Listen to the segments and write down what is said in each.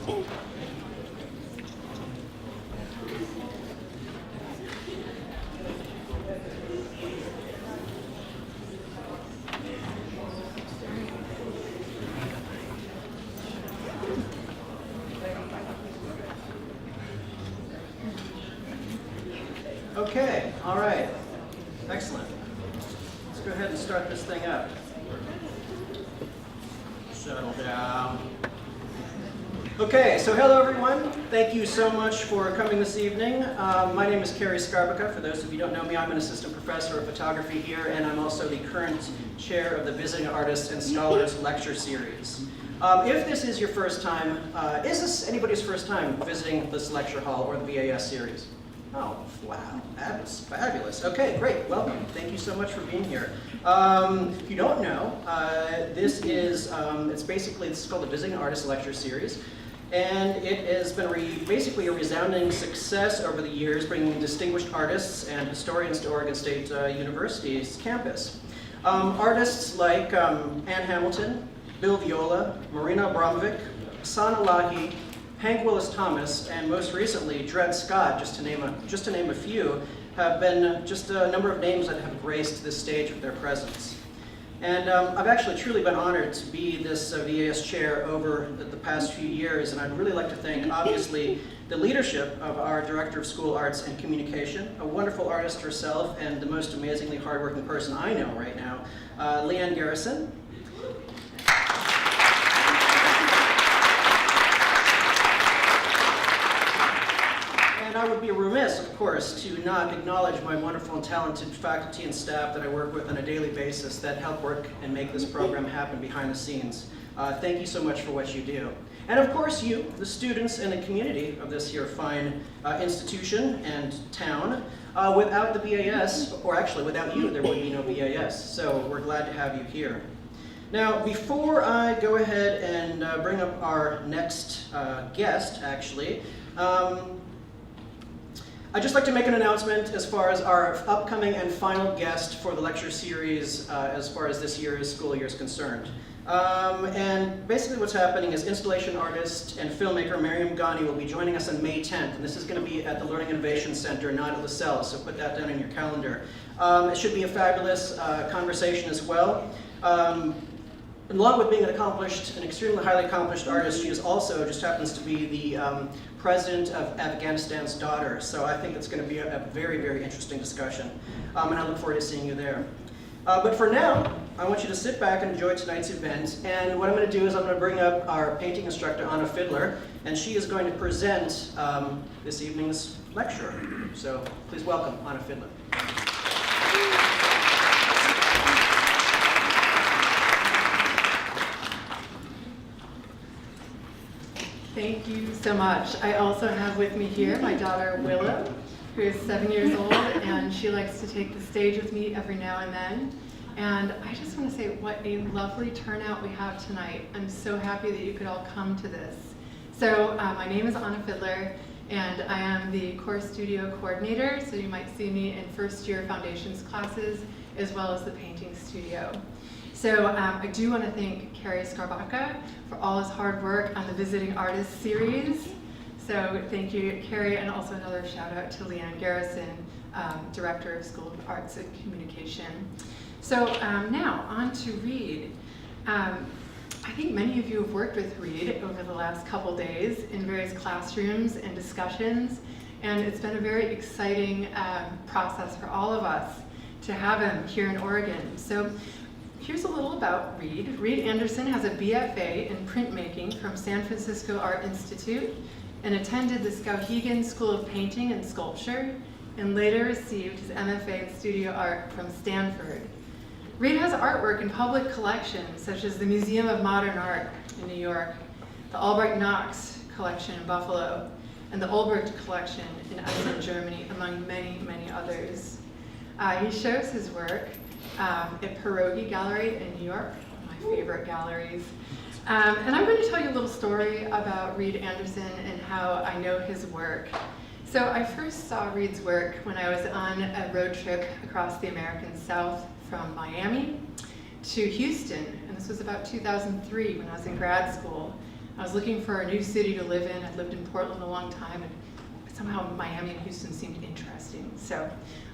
Okay, all right, excellent. Let's go ahead and start this thing up. Settle down. Okay, so hello everyone. Thank you so much for coming this evening. My name is Carrie Scarbica. For those of you who don't know me, I'm an assistant professor of photography here, and I'm also the current chair of the Visiting Artists and Scholars Lecture Series. If this is your first time, is this anybody's first time visiting this lecture hall or the VAS series? Oh, wow, that is fabulous. Okay, great, welcome. Thank you so much for being here. If you don't know, this is called the Visiting Artist Lecture Series. And it has been basically a resounding success over the years, bringing distinguished artists and historians to Oregon State University's campus. Artists like Ann Hamilton, Bill Viola, Marina Abramovic, Sana Lahi, Hank Willis-Thomas, and most recently, Dred Scott, just to name a few, have been just a number of names that have graced this stage with their presence. And I've actually truly been honored to be this VAS chair over the past few years, and I'd really like to thank, obviously, the leadership of our Director of School Arts and Communication, a wonderful artist herself, and the most amazingly hardworking person I know right now, Leanne Garrison. And I would be remiss, of course, to not acknowledge my wonderful and talented faculty and staff that I work with on a daily basis that help work and make this program happen behind the scenes. Thank you so much for what you do. And of course you, the students and the community of this here fine institution and town. Without the BAS, or actually without you, there would be no BAS. So we're glad to have you here. Now, before I go ahead and bring up our next guest, actually, I'd just like to make an announcement as far as our upcoming and final guest for the lecture series as far as this year's school year is concerned. And basically what's happening is installation artist and filmmaker Miriam Gandhi will be joining us on May 10th, and this is going to be at the Learning Innovation Center, not at LaSells, so put that down in your calendar. It should be a fabulous conversation as well. Along with being an extremely highly accomplished artist, she is also just happens to be the president of Afghanistan's daughter. So I think it's going to be a very, very interesting discussion. And I look forward to seeing you there. But for now, I want you to sit back and enjoy tonight's event. And what I'm going to do is I'm going to bring up our painting instructor, Anna Fiddler, and she is going to present this evening's lecture. So please welcome Anna Fiddler. Thank you so much. I also have with me here my daughter Willow, who is 7 years old, and she likes to take the stage with me every now and then. And I just want to say what a lovely turnout we have tonight. I'm so happy that you could all come to this. So my name is Anna Fiddler, and I am the course studio coordinator, so you might see me in first year foundations classes, as well as the painting studio. So I do want to thank Carrie Scarbica for all his hard work on the Visiting Artists series. So thank you, Carrie, and also another shout out to Leanne Garrison, Director of School of Arts and Communication. So now on to Reed. I think many of you have worked with Reed over the last couple days in various classrooms and discussions, and it's been a very exciting process for all of us to have him here in Oregon. So here's a little about Reed. Reed Anderson has a BFA in printmaking from San Francisco Art Institute and attended the Skowhegan School of Painting and Sculpture, and later received his MFA in studio art from Stanford. Reed has artwork in public collections such as the Museum of Modern Art in New York, the Albright Knox collection in Buffalo, and the Ulbricht collection in Essen, Germany, among many, many others. He shows his work at Pierogi Gallery in New York, one of my favorite galleries. And I'm going to tell you a little story about Reed Anderson and how I know his work. So I first saw Reed's work when I was on a road trip across the American South from Miami to Houston, and this was about 2003 when I was in grad school. I was looking for a new city to live in. I'd lived in Portland a long time, and somehow Miami and Houston seemed interesting. So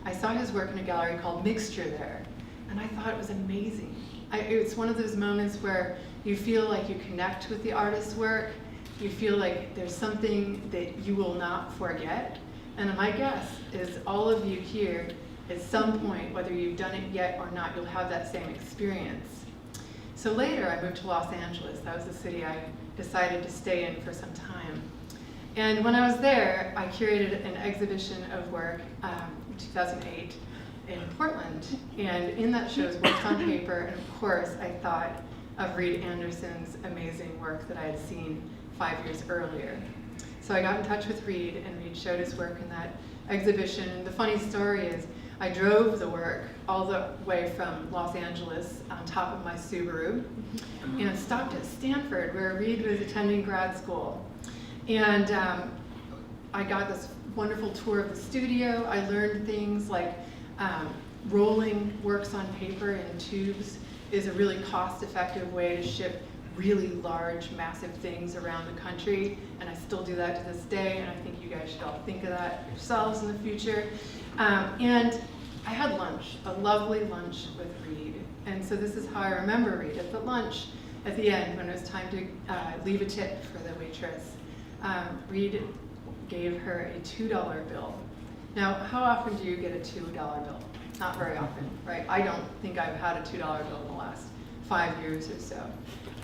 I saw his work in a gallery called Mixture there, and I thought it was amazing. It's one of those moments where you feel like you connect with the artist's work. You feel like there's something that you will not forget. And my guess is all of you here, at some point, whether you've done it yet or not, you'll have that same experience. So later, I moved to Los Angeles. That was the city I decided to stay in for some time. And when I was there, I curated an exhibition of work in 2008 in Portland. And in that show was works on paper. And of course, I thought of Reed Anderson's amazing work that I had seen 5 years earlier. So I got in touch with Reed, and Reed showed his work in that exhibition. And the funny story is, I drove the work all the way from Los Angeles on top of my Subaru and stopped at Stanford, where Reed was attending grad school. And I got this wonderful tour of the studio. I learned things like rolling works on paper in tubes is a really cost-effective way to ship really large, massive things around the country. And I still do that to this day, and I think you guys should all think of that yourselves in the future. And I had lunch, a lovely lunch with Reed. And so this is how I remember Reed. At the lunch, at the end, when it was time to leave a tip for the waitress, Reed gave her a $2 bill. Now, how often do you get a $2 bill? Not very often, right? I don't think I've had a $2 bill in the last 5 years or so.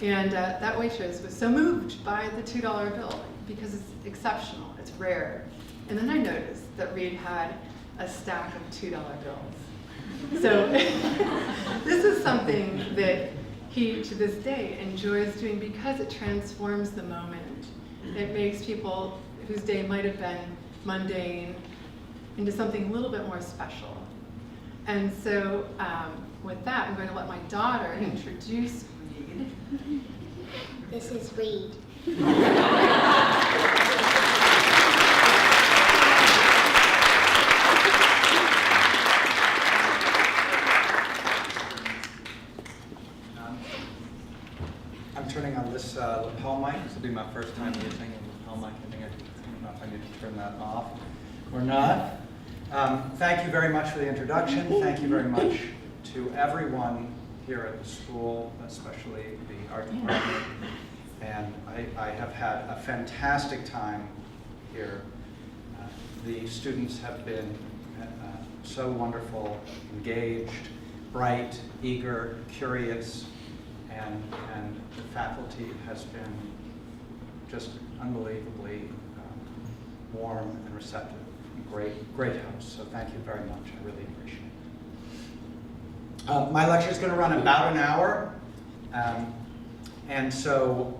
And that waitress was so moved by the $2 bill because it's exceptional, it's rare. And then I noticed that Reed had a stack of $2 bills. So this is something that he, to this day, enjoys doing because it transforms the moment. It makes people whose day might have been mundane into something a little bit more special. And so with that, I'm going to let my daughter introduce Reed. This is Reed. I'm turning on this lapel mic. This will be my first time using a lapel mic. I think I don't know if I need to turn that off or not. Thank you very much for the introduction. Thank you very much to everyone here at the school, especially the art department. And I have had a fantastic time here. The students have been so wonderful, engaged, bright, eager, curious, and the faculty has been just unbelievably warm and receptive. Great house, so thank you very much. I really appreciate it. My lecture is going to run about an hour, and so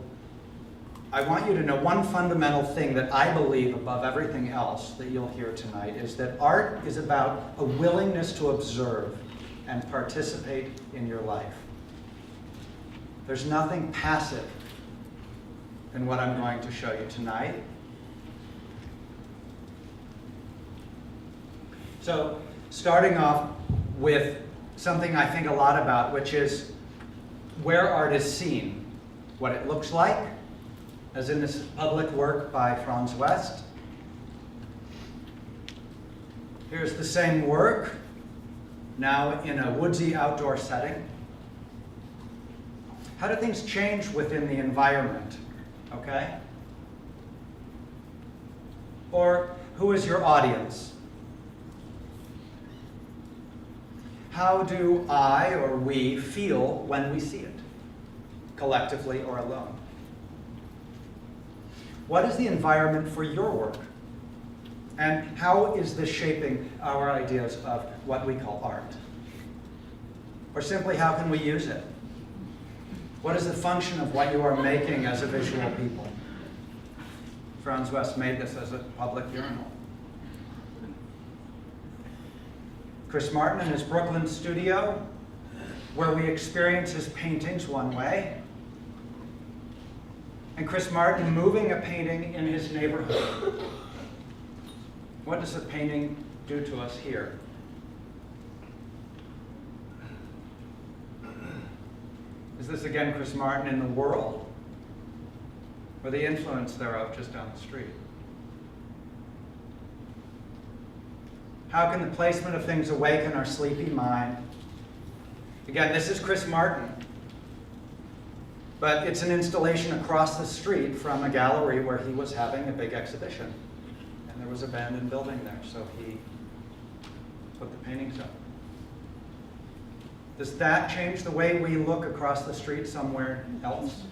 I want you to know one fundamental thing that I believe above everything else that you'll hear tonight is that art is about a willingness to observe and participate in your life. There's nothing passive in what I'm going to show you tonight. So, starting off with something I think a lot about, which is where art is seen, what it looks like, as in this public work by Franz West. Here's the same work, now in a woodsy outdoor setting. How do things change within the environment, okay? Or who is your audience? How do I or we feel when we see it, collectively or alone? What is the environment for your work? And how is this shaping our ideas of what we call art? Or simply, how can we use it? What is the function of what you are making as a visual people? Franz West made this as a public urinal. Chris Martin in his Brooklyn studio, where we experience his paintings one way, and Chris Martin moving a painting in his neighborhood. What does a painting do to us here? Is this again Chris Martin in the world? or the influence thereof just down the street? How can the placement of things awaken our sleepy mind? Again, this is Chris Martin, but it's an installation across the street from a gallery where he was having a big exhibition. And there was an abandoned building there, so he put the paintings up. Does that change the way we look across the street somewhere else?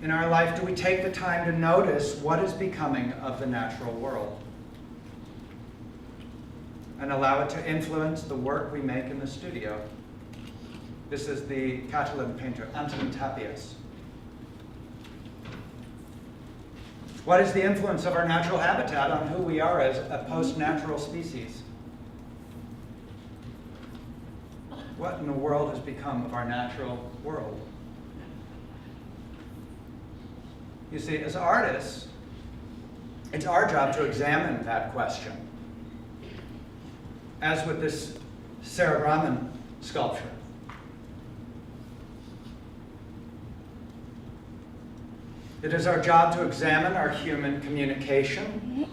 In our life, do we take the time to notice what is becoming of the natural world and allow it to influence the work we make in the studio? This is the Catalan painter, Antoni Tapias. What is the influence of our natural habitat on who we are as a post-natural species? What in the world has become of our natural world? You see, as artists, it's our job to examine that question. As with this Sarah Brahman sculpture. It is our job to examine our human communication,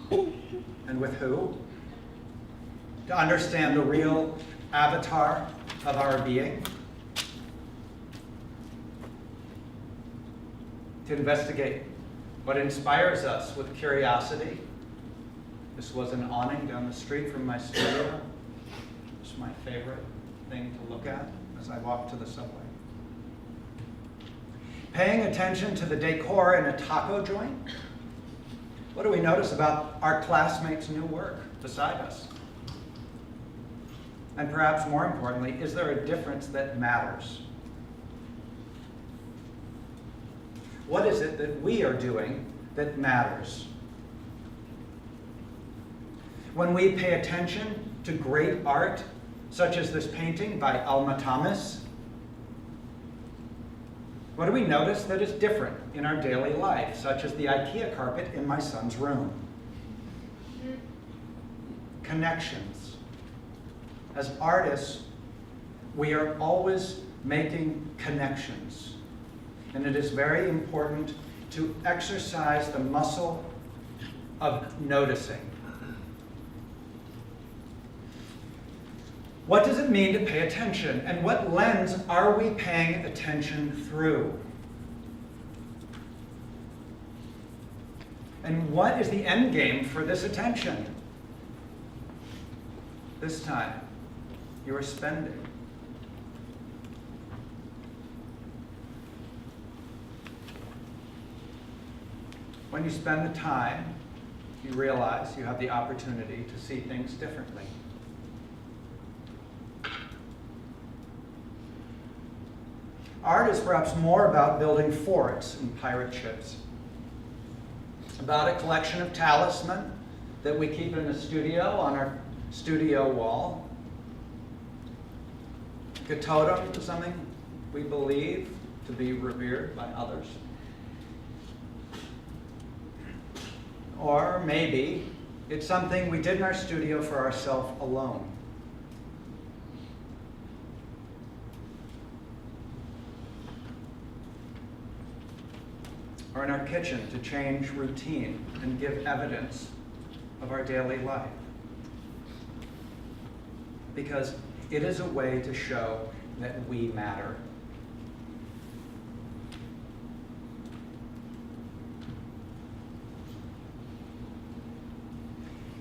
and with who, to understand the real avatar of our being, to investigate what inspires us with curiosity. This was an awning down the street from my studio. It's my favorite thing to look at as I walk to the subway. Paying attention to the decor in a taco joint. What do we notice about our classmates' new work beside us? And perhaps more importantly, is there a difference that matters? What is it that we are doing that matters? When we pay attention to great art, such as this painting by Alma Thomas, what do we notice that is different in our daily life, such as the IKEA carpet in my son's room? Connections. As artists, we are always making connections. And it is very important to exercise the muscle of noticing. What does it mean to pay attention? And what lens are we paying attention through? And what is the end game for this attention? This time, you are spending. When you spend the time, you realize you have the opportunity to see things differently. Art is perhaps more about building forts and pirate ships, about a collection of talisman that we keep in the studio on our studio wall. A totem is something we believe to be revered by others. Or maybe it's something we did in our studio for ourselves alone. Or in our kitchen to change routine and give evidence of our daily life. Because it is a way to show that we matter.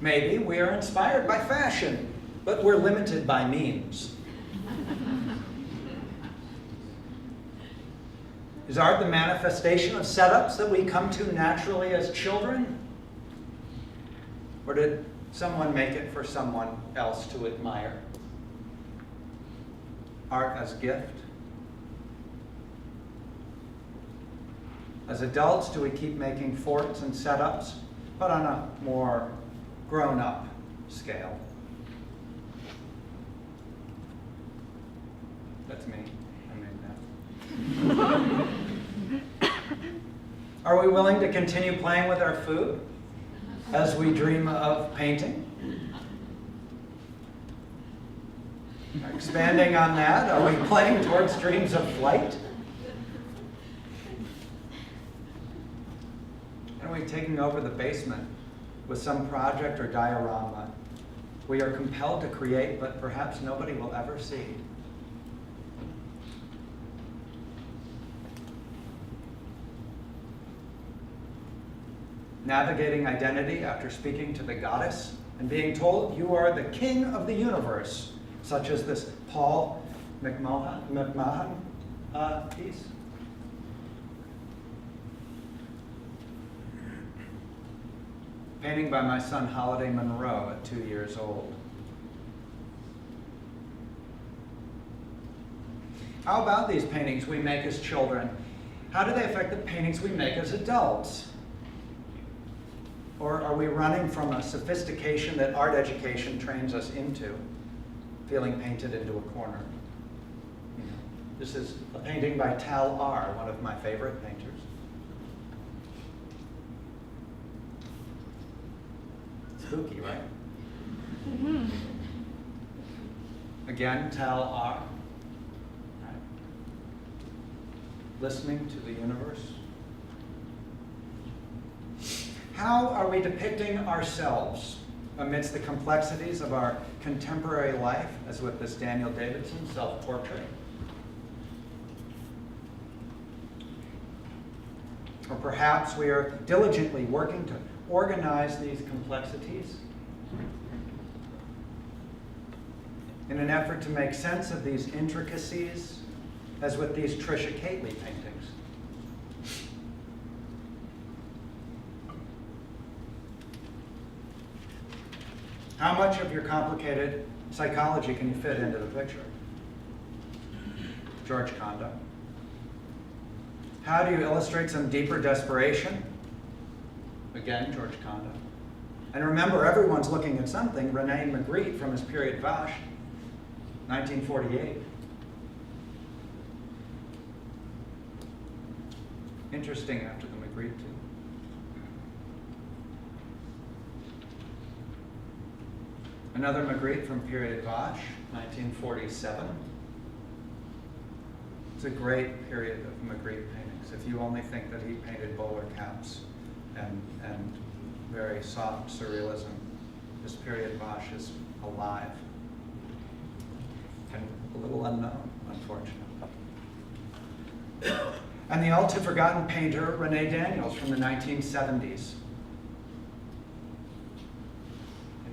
Maybe we are inspired by fashion, but we're limited by means. Is art the manifestation of setups that we come to naturally as children? Or did someone make it for someone else to admire? Art as gift? As adults, do we keep making forts and setups, but on a more grown-up scale? That's me. I made that. Are we willing to continue playing with our food as we dream of painting? Expanding on that, are we playing towards dreams of flight? and we've taken over the basement with some project or diorama we are compelled to create, but perhaps nobody will ever see. Navigating identity after speaking to the goddess and being told you are the king of the universe, such as this Paul McMahon piece. Painting by my son Holiday Monroe at 2 years old. How about these paintings we make as children? How do they affect the paintings we make as adults? Or are we running from a sophistication that art education trains us into, feeling painted into a corner? This is a painting by Tal R., one of my favorite painters. Spooky, right? Mm-hmm. Again, Tal R. Right. Listening to the universe. How are we depicting ourselves amidst the complexities of our contemporary life, as with this Daniel Davidson self-portrait? Or perhaps we are diligently working to organize these complexities in an effort to make sense of these intricacies, as with these Trisha Catley paintings. How much of your complicated psychology can you fit into the picture? George Condo. How do you illustrate some deeper desperation? Again, George Condo. And remember, everyone's looking at something. Rene Magritte from his period Vache, 1948. Interesting after the Magritte, too. Another Magritte from period Vache, 1947. It's a great period of Magritte paintings. If you only think that he painted bowler caps and very soft surrealism, this period Vache is alive and a little unknown, unfortunately. And the all-too-forgotten painter Rene Daniels from the 1970s.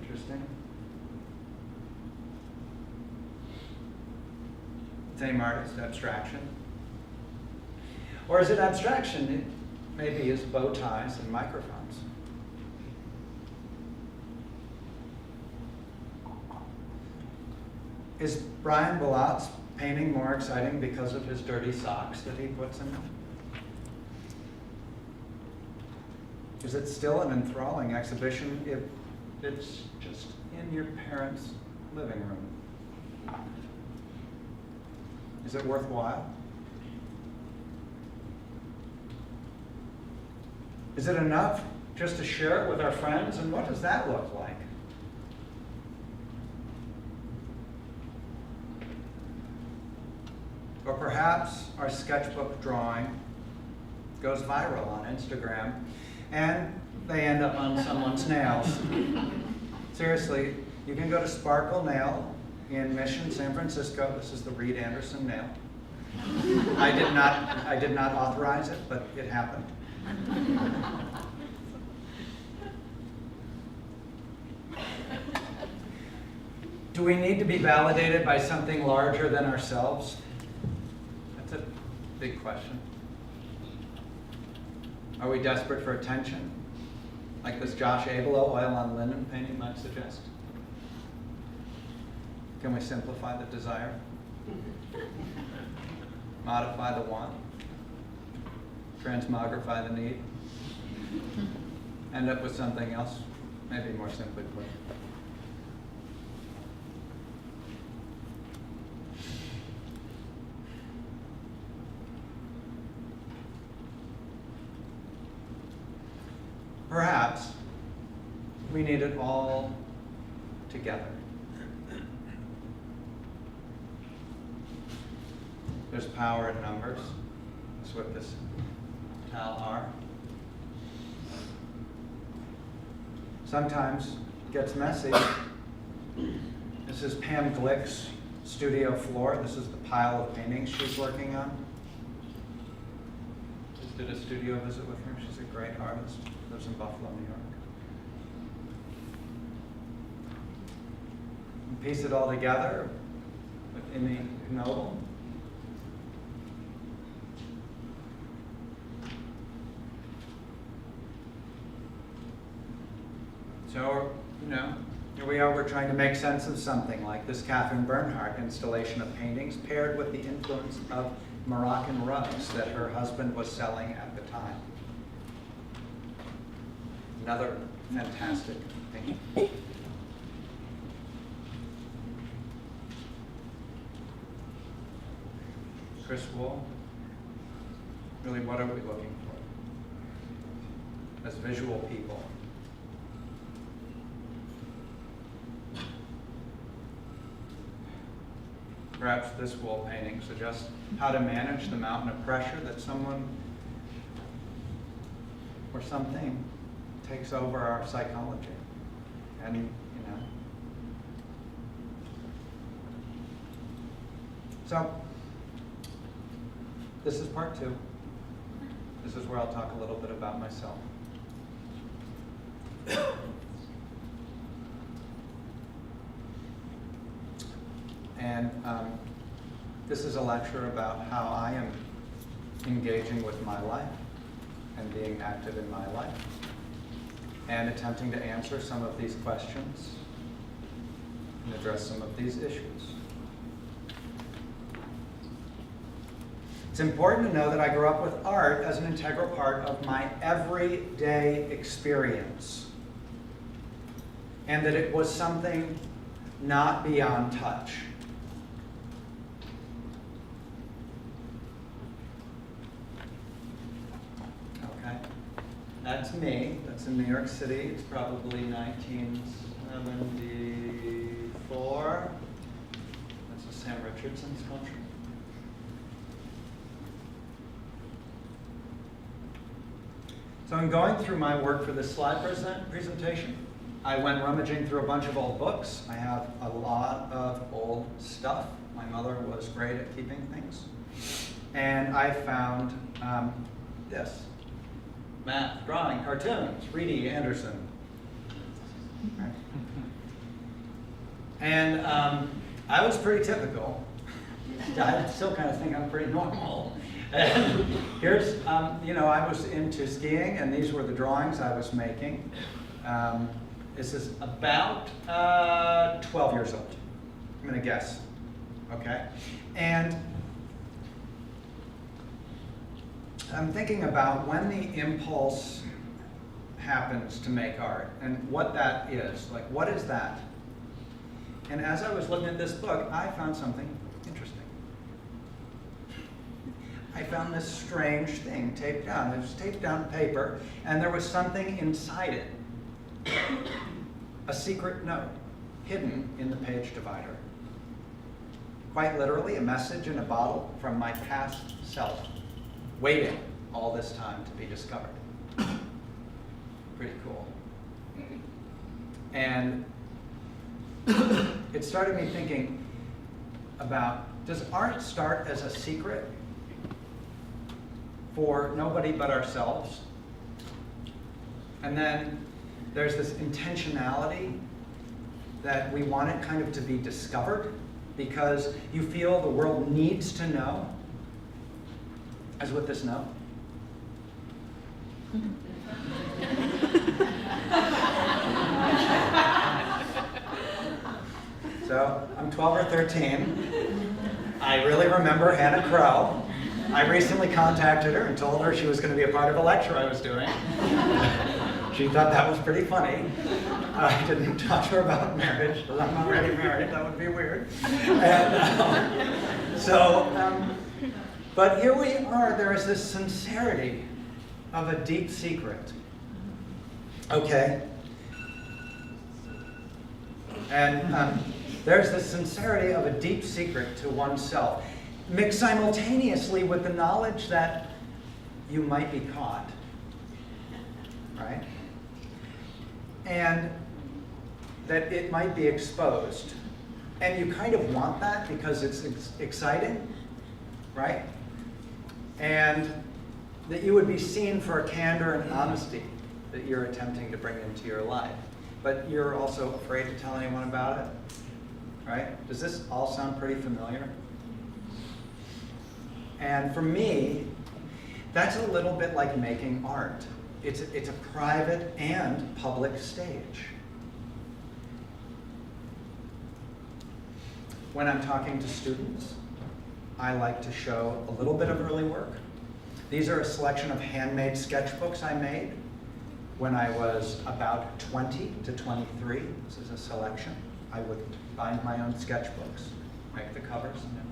Interesting. Same artist, abstraction. Or is it abstraction? It maybe is bow ties and microphones. Is Brian Ballott's painting more exciting because of his dirty socks that he puts in them? Is it still an enthralling exhibition if it's just in your parents' living room? Is it worthwhile? Is it enough just to share it with our friends? And what does that look like? Or perhaps our sketchbook drawing goes viral on Instagram and they end up on someone's nails. Seriously, you can go to Sparkle Nail in Mission, San Francisco. This is the Reed Anderson nail. I did not authorize it, but it happened. Do we need to be validated by something larger than ourselves? That's a big question. Are we desperate for attention? Like this Josh Abelo oil on linen painting might suggest? Can we simplify the desire? Modify the want? Transmogrify the need? End up with something else, maybe more simply put. Perhaps we need it all together. There's power in numbers. That's what this Tal R. sometimes gets messy. This is Pam Glick's studio floor. This is the pile of paintings she's working on. Just did a studio visit with her. She's a great artist. Lives in Buffalo, New York. And piece it all together with Amy Knoble. So, here we are, we're trying to make sense of something like this Catherine Bernhardt installation of paintings paired with the influence of Moroccan rugs that her husband was selling at the time. Another fantastic painting. Chris Wool, really what are we looking for as visual people? Perhaps this wall painting suggests how to manage the mountain of pressure that someone or something takes over our psychology. And, So, this is part 2. This is where I'll talk a little bit about myself. And this is a lecture about how I am engaging with my life and being active in my life and attempting to answer some of these questions and address some of these issues. It's important to know that I grew up with art as an integral part of my everyday experience, and that it was something not beyond touch. Okay, that's me. That's in New York City. It's probably 1974. That's a Sam Richardson sculpture. So in going through my work for this slide presentation, I went rummaging through a bunch of old books. I have a lot of old stuff. My mother was great at keeping things. And I found this. Math, drawing, cartoons, Rene Anderson. And I was pretty typical. I still kind of think I'm pretty normal. And here's, I was into skiing, and these were the drawings I was making. This is about 12 years old, I'm going to guess. Okay? And I'm thinking about when the impulse happens to make art and what that is. Like, what is that? And as I was looking at this book, I found something interesting. I found this strange thing taped down. It was taped down paper, and there was something inside it. A secret note hidden in the page divider. Quite literally, a message in a bottle from my past self, waiting all this time to be discovered. Pretty cool. And it started me thinking about, does art start as a secret for nobody but ourselves? And then there's this intentionality that we want it kind of to be discovered because you feel the world needs to know, as with this note. So I'm 12 or 13. I really remember Hannah Crow. I recently contacted her and told her she was going to be a part of a lecture I was doing. She thought that was pretty funny. I didn't talk to her about marriage, because I'm not already married. That would be weird. And, but here we are. There is this sincerity of a deep secret. Okay? And there's this sincerity of a deep secret to oneself, mixed simultaneously with the knowledge that you might be caught. Right? and that it might be exposed. And you kind of want that because it's exciting, right? And that you would be seen for a candor and honesty that you're attempting to bring into your life. But you're also afraid to tell anyone about it, right? Does this all sound pretty familiar? And for me, that's a little bit like making art. It's a private and public stage. When I'm talking to students, I like to show a little bit of early work. These are a selection of handmade sketchbooks I made when I was about 20 to 23. This is a selection. I would bind my own sketchbooks, make the covers and everything.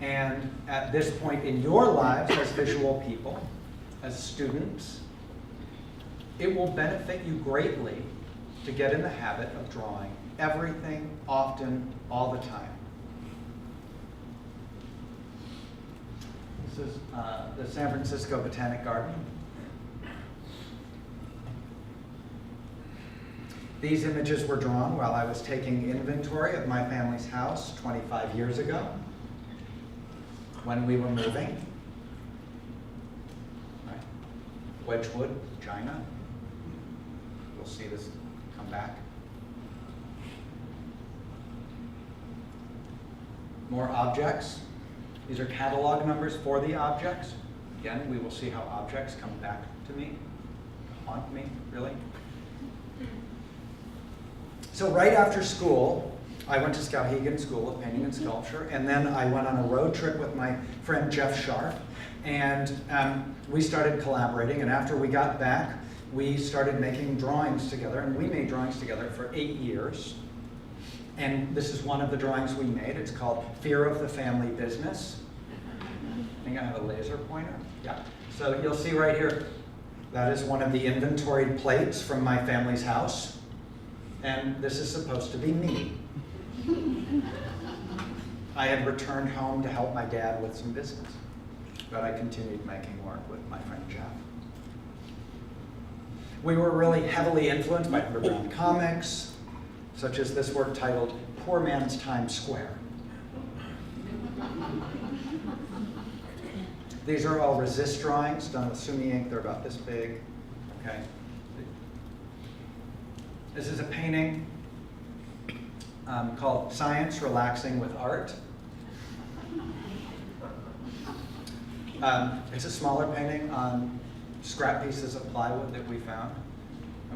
And at this point in your lives as visual people, as students, it will benefit you greatly to get in the habit of drawing everything, often, all the time. This is the San Francisco Botanic Garden. These images were drawn while I was taking inventory of my family's house 25 years ago when we were moving. Right. Wedgwood, China. You'll see this come back. More objects. These are catalog numbers for the objects. Again, we will see how objects come back to me, haunt me, really. So right after school, I went to Skowhegan School of Painting and Sculpture, and then I went on a road trip with my friend Jeff Sharp, and we started collaborating, and after we got back, we started making drawings together, and we made drawings together for 8 years. And this is one of the drawings we made. It's called Fear of the Family Business. I think I have a laser pointer. Yeah. So you'll see right here, that is one of the inventoried plates from my family's house. And this is supposed to be me. I had returned home to help my dad with some business, but I continued making work with my friend Jeff. We were really heavily influenced by underground comics, such as this work titled Poor Man's Times Square. These are all resist drawings done with Sumi ink. They're about this big. Okay. This is a painting called Science Relaxing with Art. It's a smaller painting on scrap pieces of plywood that we found.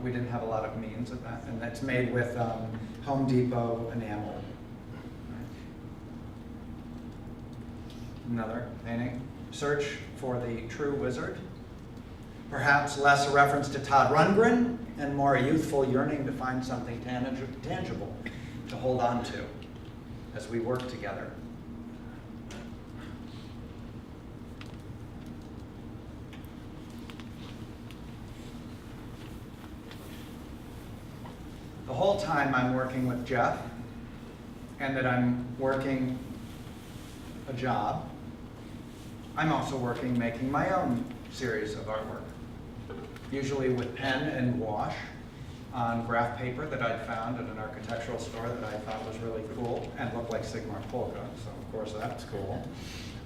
We didn't have a lot of means of that, and that's made with Home Depot enamel. Another painting, Search for the True Wizard. Perhaps less a reference to Todd Rundgren and more a youthful yearning to find something tangible to hold on to as we work together. The whole time I'm working with Jeff, and that I'm working a job, I'm also working making my own series of artwork, usually with pen and wash on graph paper that I'd found at an architectural store that I thought was really cool and looked like Sigmar Polka, so of course that's cool.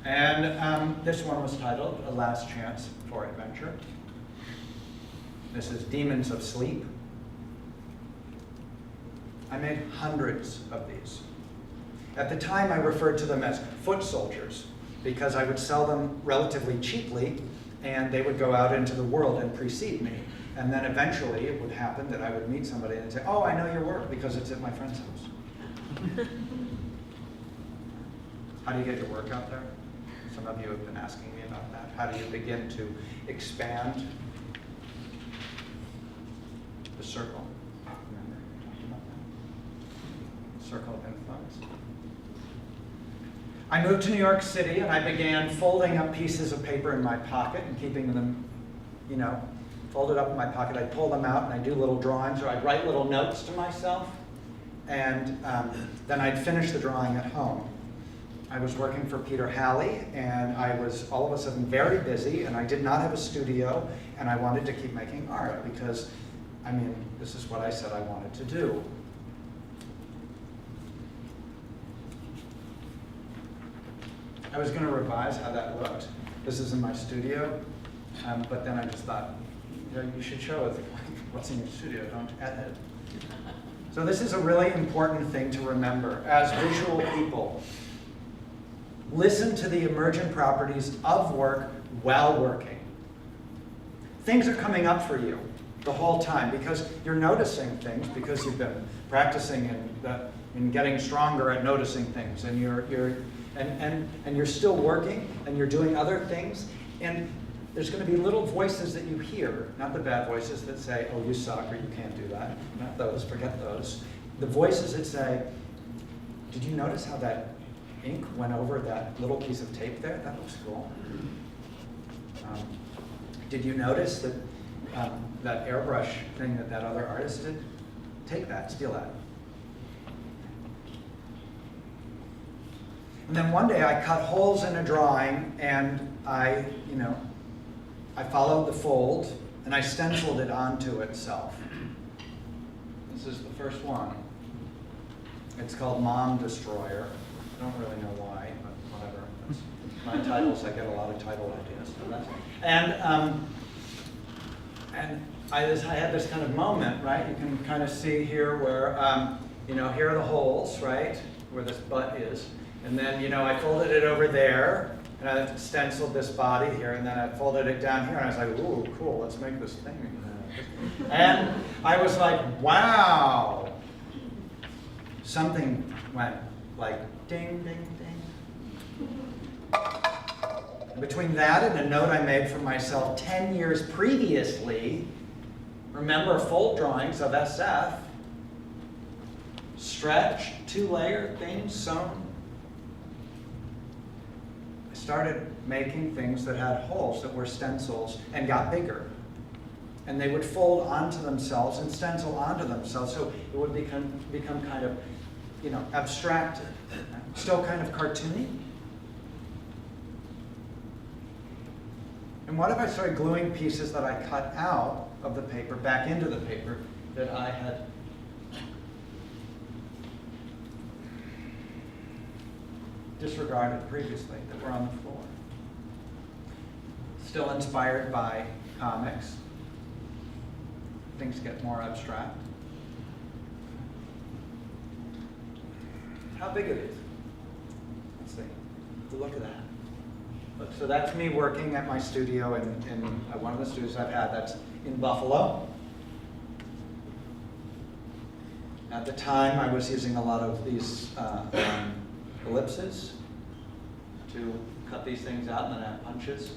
And this one was titled A Last Chance for Adventure. This is Demons of Sleep. I made hundreds of these. At the time, I referred to them as foot soldiers because I would sell them relatively cheaply and they would go out into the world and precede me. And then eventually it would happen that I would meet somebody and say, oh, I know your work because it's at my friend's house. How do you get your work out there? Some of you have been asking me about that. How do you begin to expand the circle? Remember, we talked about that. Circle of influence. I moved to New York City and I began folding up pieces of paper in my pocket and keeping them, folded up in my pocket. I'd pull them out and I'd do little drawings, or I'd write little notes to myself. And then I'd finish the drawing at home. I was working for Peter Halley, and I was all of a sudden very busy, and I did not have a studio, and I wanted to keep making art because, I mean, this is what I said I wanted to do. I was going to revise how that looked. This is in my studio, but then I just thought, you know, you should show it what's in your studio, don't edit. So this is a really important thing to remember as visual people. Listen to the emergent properties of work while working. Things are coming up for you the whole time because you're noticing things, because you've been practicing and getting stronger at noticing things, and you're still working and you're doing other things, and there's going to be little voices that you hear, not the bad voices that say, oh, you suck, or you can't do that. Not those, forget those. The voices that say, did you notice how that ink went over that little piece of tape there? That looks cool. Did you notice that that airbrush thing that other artist did? Take that, steal that. And then one day I cut holes in a drawing, and I followed the fold and I stenciled it onto itself. This is the first one. It's called Mom Destroyer. I don't really know why, but whatever. That's my titles, I get a lot of title ideas. So that's, and I had this kind of moment, right? You can kind of see here where, here are the holes, right? Where this butt is. And then, I folded it over there, and I stenciled this body here, and then I folded it down here, and I was like, ooh, cool, let's make this thing. And I was like, wow. Something went like ding, ding, ding. Between that and a note I made for myself 10 years previously, remember fold drawings of SF, stretch, 2-layer things sewn. I started making things that had holes that were stencils and got bigger. And they would fold onto themselves and stencil onto themselves, so it would become kind of, abstracted, still kind of cartoony. And what if I started gluing pieces that I cut out of the paper back into the paper that I had disregarded previously, that were on the floor? Still inspired by comics. Things get more abstract. How big it is. Let's see. Look at that. Look, so that's me working at my studio in one of the studios I've had. That's in Buffalo. At the time, I was using a lot of these ellipses to cut these things out, and then I have punches.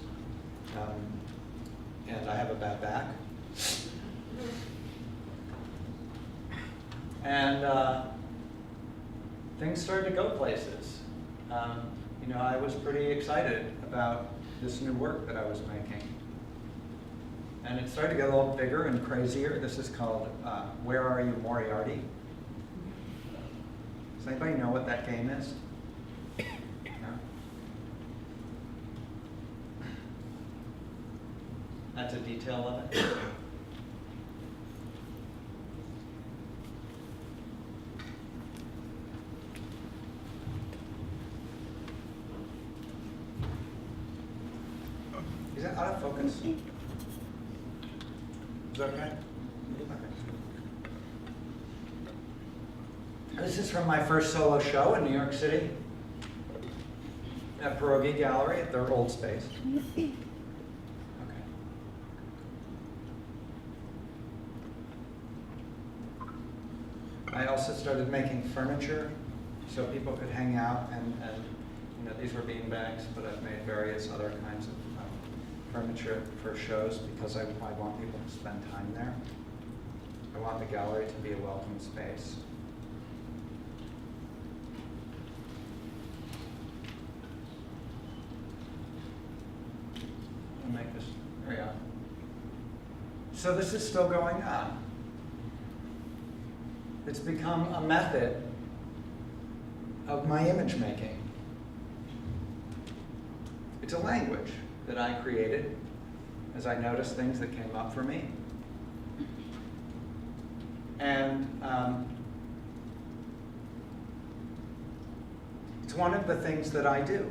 And I have a bad back. And things started to go places. I was pretty excited about this new work that I was making. And it started to get a little bigger and crazier. This is called Where Are You, Moriarty? Does anybody know what that game is? No? That's a detail of it. Is that out of focus? Is that okay? This is from my first solo show in New York City at Pierogi Gallery at their old space. Okay. I also started making furniture so people could hang out, and these were bean bags, but I've made various other kinds of furniture for shows because I want people to spend time there. I want the gallery to be a welcome space. I'll make this, there we go. So this is still going on. It's become a method of my image making. It's a language that I created as I noticed things that came up for me. And it's one of the things that I do.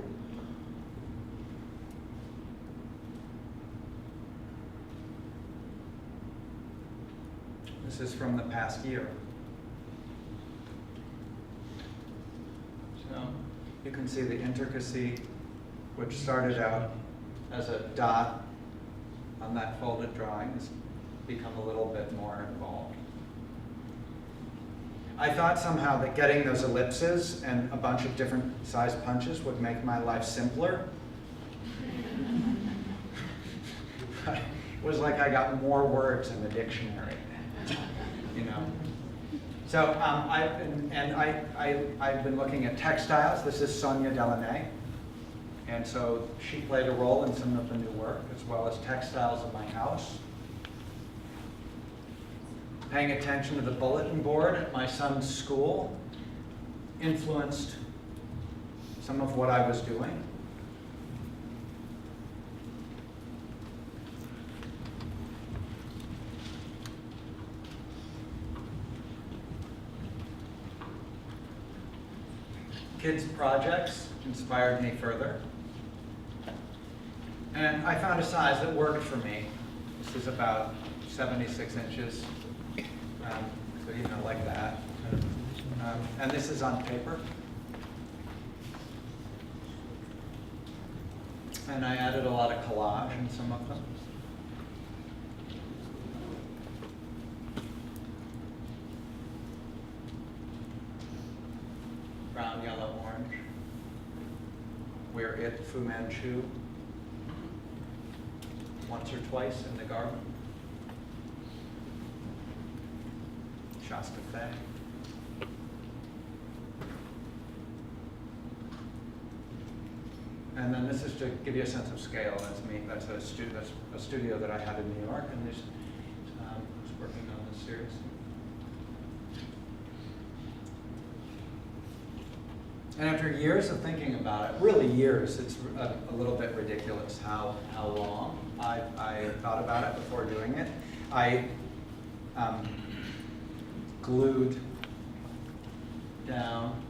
This is from the past year. So you can see the intricacy, which started out as a dot on that folded drawing, has become a little bit more involved. I thought somehow that getting those ellipses and a bunch of different size punches would make my life simpler. But it was like I got more words in the dictionary, you know. So I've been looking at textiles. This is Sonia Delaunay. And so she played a role in some of the new work, as well as textiles in my house. Paying attention to the bulletin board at my son's school influenced some of what I was doing. Kids' projects inspired me further. And I found a size that worked for me. This is about 76 inches. So, you know, like that. And this is on paper. And I added a lot of collage in some of them. Brown, yellow, orange. Wear it, Fu Manchu. Once or twice in the garden. Shasta Fe. And then this is to give you a sense of scale. That's me. That's a studio that I had in New York, and this was working on this series. And after years of thinking about it, really years, it's a little bit ridiculous how long I thought about it before doing it. I glued down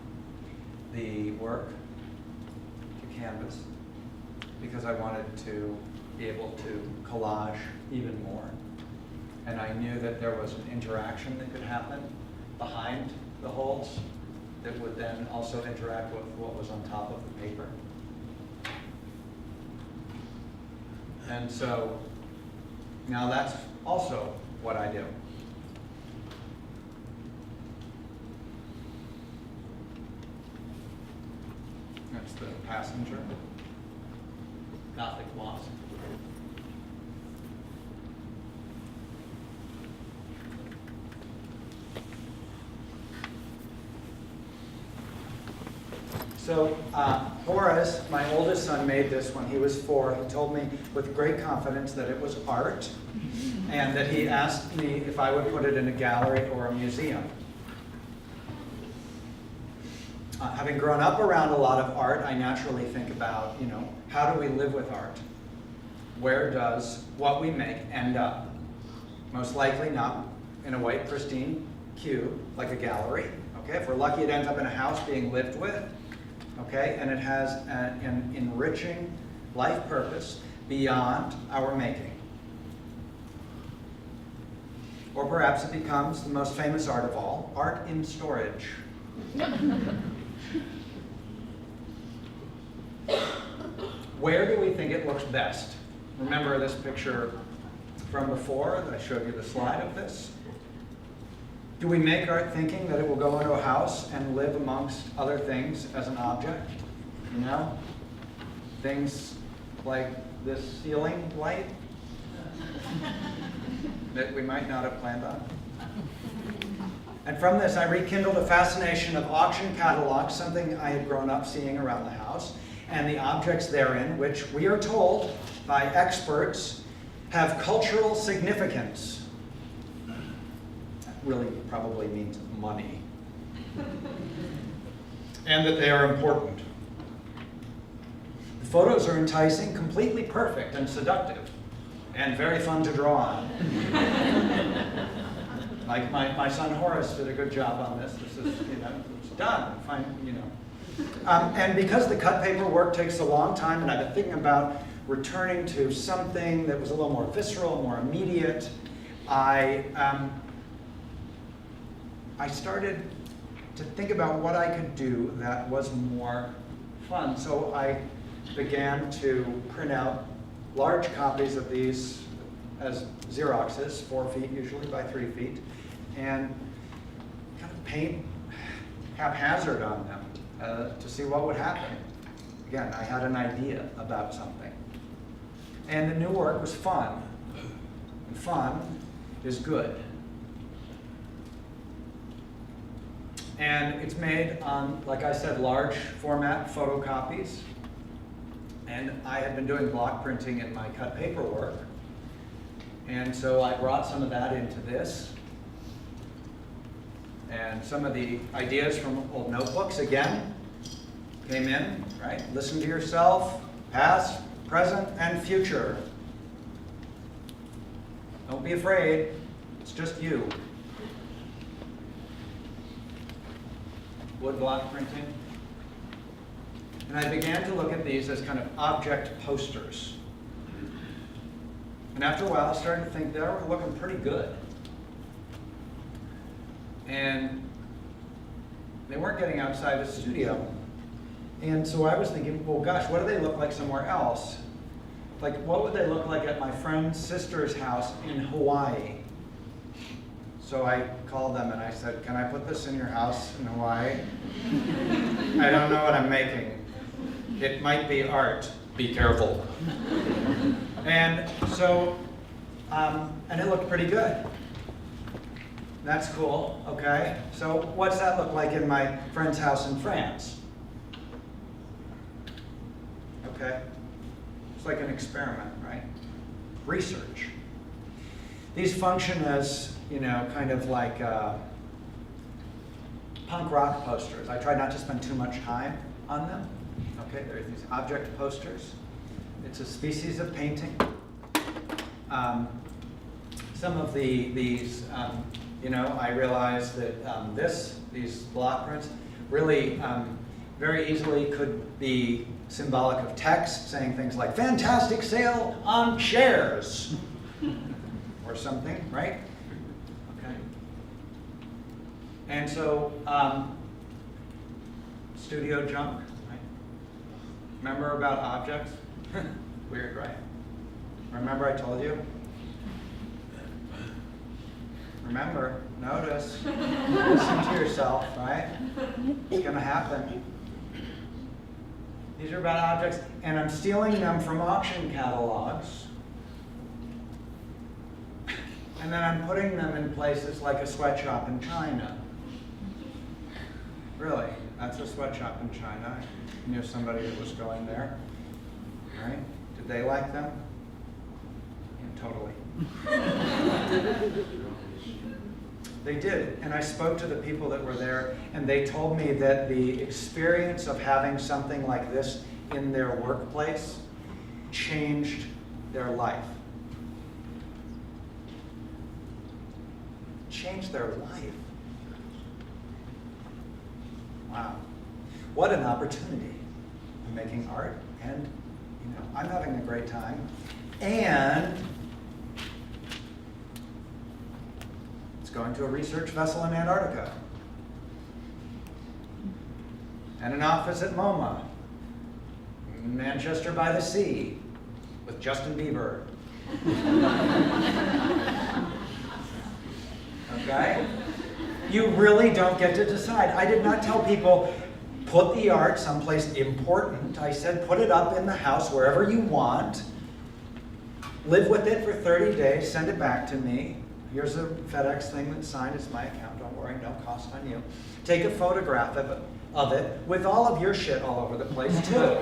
the work to canvas because I wanted to be able to collage even more. And I knew that there was an interaction that could happen behind the holes that would then also interact with what was on top of the paper. And so now that's also what I do. That's the passenger, Gothic wasp. So Horace, my oldest son, made this when he was 4. He told me with great confidence that it was art, and that he asked me if I would put it in a gallery or a museum. Having grown up around a lot of art, I naturally think about, you know, how do we live with art? Where does what we make end up? Most likely not in a white, pristine cube like a gallery. Okay, if we're lucky, it ends up in a house being lived with. Okay, and it has an enriching life purpose beyond our making. Or perhaps it becomes the most famous art of all, art in storage. Where do we think it looks best? Remember this picture from before that I showed you the slide of this? Do we make art thinking that it will go into a house and live amongst other things as an object? You know? Things like this ceiling light that we might not have planned on. And from this, I rekindled a fascination of auction catalogs, something I had grown up seeing around the house, and the objects therein, which we are told by experts have cultural significance. Really probably means money. And that they are important. The photos are enticing, completely perfect and seductive, and very fun to draw on. Like my son Horace did a good job on this. This is, it's done. Fine, And because the cut paper work takes a long time, and I've been thinking about returning to something that was a little more visceral, more immediate, I started to think about what I could do that was more fun. So I began to print out large copies of these as Xeroxes, 4 feet usually by 3 feet, and kind of paint haphazard on them to see what would happen. Again, I had an idea about something. And the new work was fun. And fun is good. And it's made on, like I said, large format photocopies. And I had been doing block printing in my cut paper work. And so I brought some of that into this. And some of the ideas from old notebooks, again, came in, right? Listen to yourself, past, present, and future. Don't be afraid, it's just you. Woodblock printing. And I began to look at these as kind of object posters. And after a while, I started to think they were looking pretty good. And they weren't getting outside the studio. And so I was thinking, well, gosh, what do they look like somewhere else? Like, what would they look like at my friend's sister's house in Hawaii? So I called them and I said, can I put this in your house in Hawaii? I don't know what I'm making. It might be art. Be careful. And so, and it looked pretty good. That's cool, okay? So what's that look like in my friend's house in France? Okay? It's like an experiment, right? Research. These function as, kind of like punk rock posters. I try not to spend too much time on them. Okay, there's these object posters. It's a species of painting. Some of these, I realized that these block prints really very easily could be symbolic of text, saying things like, fantastic sale on chairs, or something, right? Okay. And so, studio junk, right? Remember about objects? Weird, right? Remember I told you? Remember, notice, listen to yourself, right? It's going to happen. These are about objects, and I'm stealing them from auction catalogs. And then I'm putting them in places like a sweatshop in China. Really, that's a sweatshop in China. I knew somebody that was going there. Right? Did they like them? Yeah, totally. They did, and I spoke to the people that were there, and they told me that the experience of having something like this in their workplace changed their life. Changed their life. Wow. What an opportunity. I'm making art, and I'm having a great time. And going to a research vessel in Antarctica, and an office at MoMA, Manchester by the Sea, with Justin Bieber. Okay? You really don't get to decide. I did not tell people, put the art someplace important. I said, put it up in the house wherever you want, live with it for 30 days, send it back to me. Here's a FedEx thing that's signed. It's my account. Don't worry, no cost on you. Take a photograph of it with all of your shit all over the place too.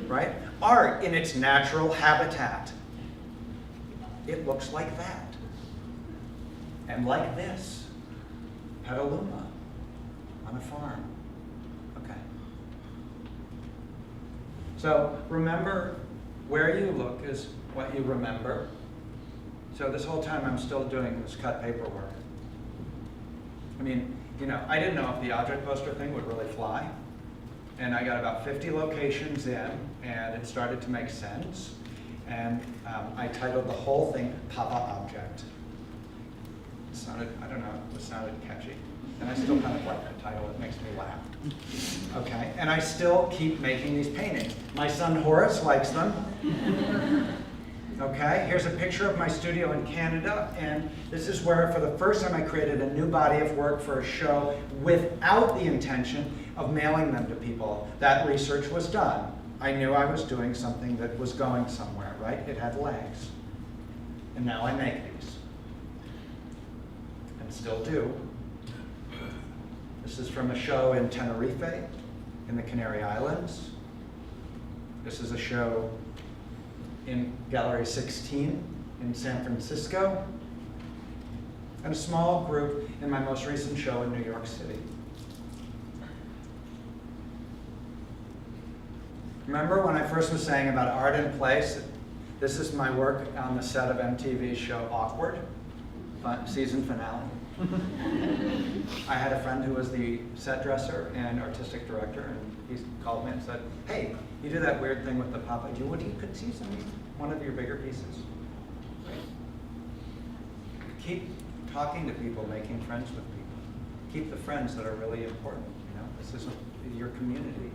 Right? Art in its natural habitat. It looks like that. And like this. Petaluma. On a farm. Okay. So remember, where you look is what you remember. So this whole time I'm still doing this cut paperwork. I mean, you know, I didn't know if the object poster thing would really fly. And I got about 50 locations in, and it started to make sense. And I titled the whole thing Papa Object. It sounded, I don't know, it sounded catchy. And I still kind of like the title, it makes me laugh. Okay, and I still keep making these paintings. My son Horace likes them. Okay, here's a picture of my studio in Canada, and this is where for the first time I created a new body of work for a show without the intention of mailing them to people. That research was done. I knew I was doing something that was going somewhere, right? It had legs. And now I make these. And still do. This is from a show in Tenerife, in the Canary Islands. This is a show in Gallery 16 in San Francisco. And a small group in my most recent show in New York City. Remember when I first was saying about art in place? This is my work on the set of MTV's show Awkward, season finale. I had a friend who was the set dresser and artistic director, and he called me and said, "Hey, you do that weird thing with the papa. Would you could see one of your bigger pieces?" Right? Keep talking to people, making friends with people. Keep the friends that are really important. You know, this is your community.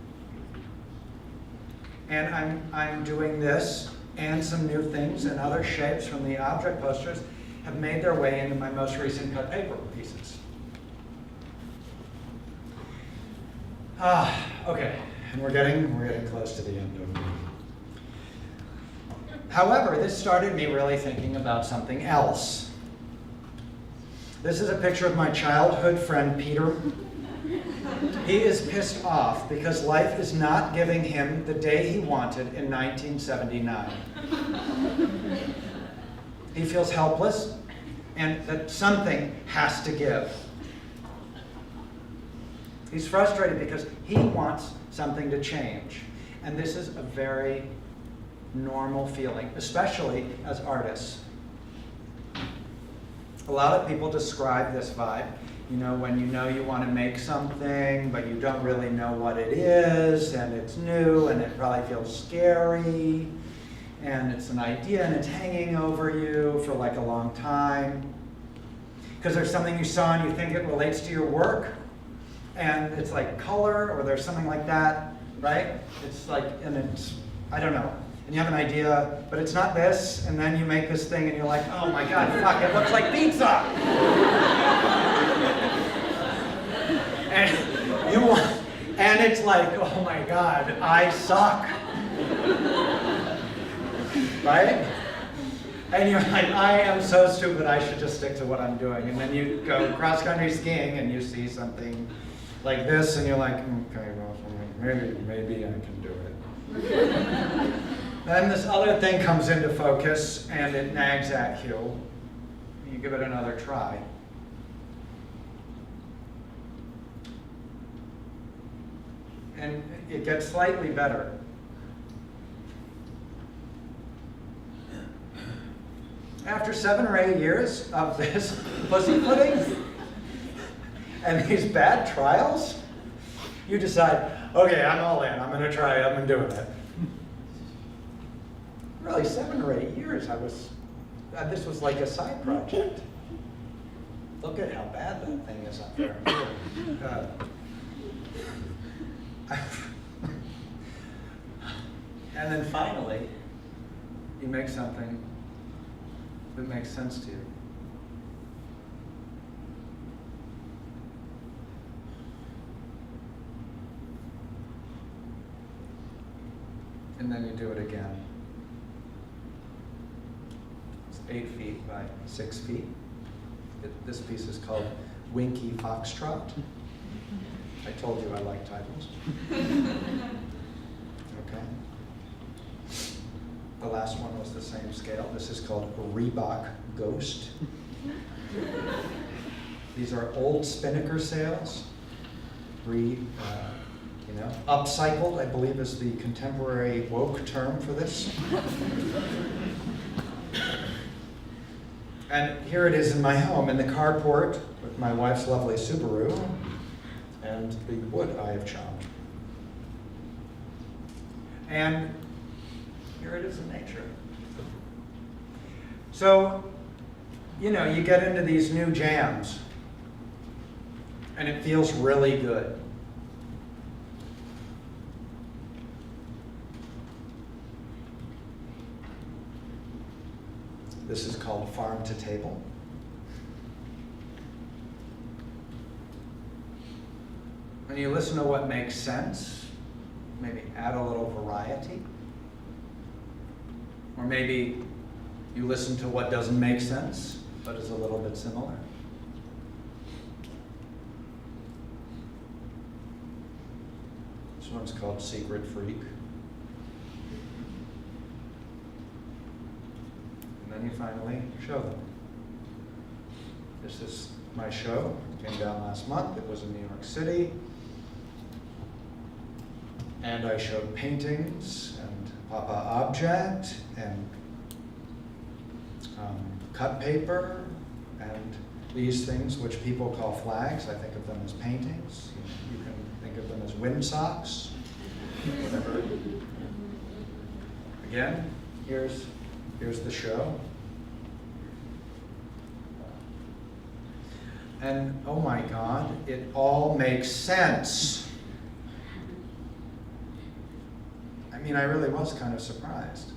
And I'm doing this and some new things, and other shapes from the object posters have made their way into my most recent cut paper pieces. Okay, and we're getting close to the end of it. However, this started me really thinking about something else. This is a picture of my childhood friend Peter. He is pissed off because life is not giving him the day he wanted in 1979. He feels helpless and that something has to give. He's frustrated because he wants something to change. And this is a very normal feeling, especially as artists. A lot of people describe this vibe. You know you want to make something, but you don't really know what it is, and it's new, and it probably feels scary, and it's an idea, and it's hanging over you for like a long time. Because there's something you saw and you think it relates to your work, and it's like color, or there's something like that, right? It's like, and it's, I don't know. And you have an idea, but it's not this, and then you make this thing, and you're like, oh my God, fuck, it looks like pizza! And it's like, oh my God, I suck. Right? And you're like, I am so stupid, I should just stick to what I'm doing. And then you go cross-country skiing and you see something like this, and you're like, okay, well, maybe I can do it. Then this other thing comes into focus, and it nags at you. You give it another try. And it gets slightly better. After 7 or 8 years of this pussyfooting and these bad trials, you decide, okay, I'm all in. I'm going to try it. I'm doing it. Really, 7 or 8 years, this was like a side project. Look at how bad that thing is up there. And then finally, you make something that makes sense to you. And then you do it again. It's 8 feet by 6 feet. This piece is called Winky Box Truck. I told you I like titles. Okay. The last one was the same scale. This is called Reebok Ghost. These are old Spinnaker sails, You know, upcycled, I believe, is the contemporary woke term for this. And here it is in my home, in the carport, with my wife's lovely Subaru, and the wood I have chopped. And here it is in nature. So, you know, you get into these new jams, and it feels really good. This is called Farm to Table. When you listen to what makes sense, maybe add a little variety. Or maybe you listen to what doesn't make sense, but is a little bit similar. This one's called Secret Freak. And then you finally show them. This is my show. It came down last month. It was in New York City. And I showed paintings and Papa Object and cut paper and these things which people call flags. I think of them as paintings. You can think of them as windsocks, whatever. Again, here's the show. And oh my God, it all makes sense. I mean, I really was kind of surprised.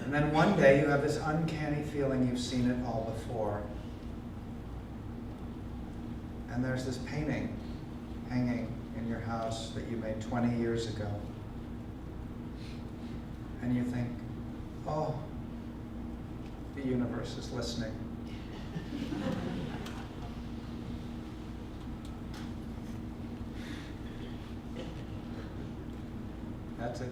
And then one day you have this uncanny feeling you've seen it all before. And there's this painting hanging in your house that you made 20 years ago. And you think, oh, the universe is listening. That's it.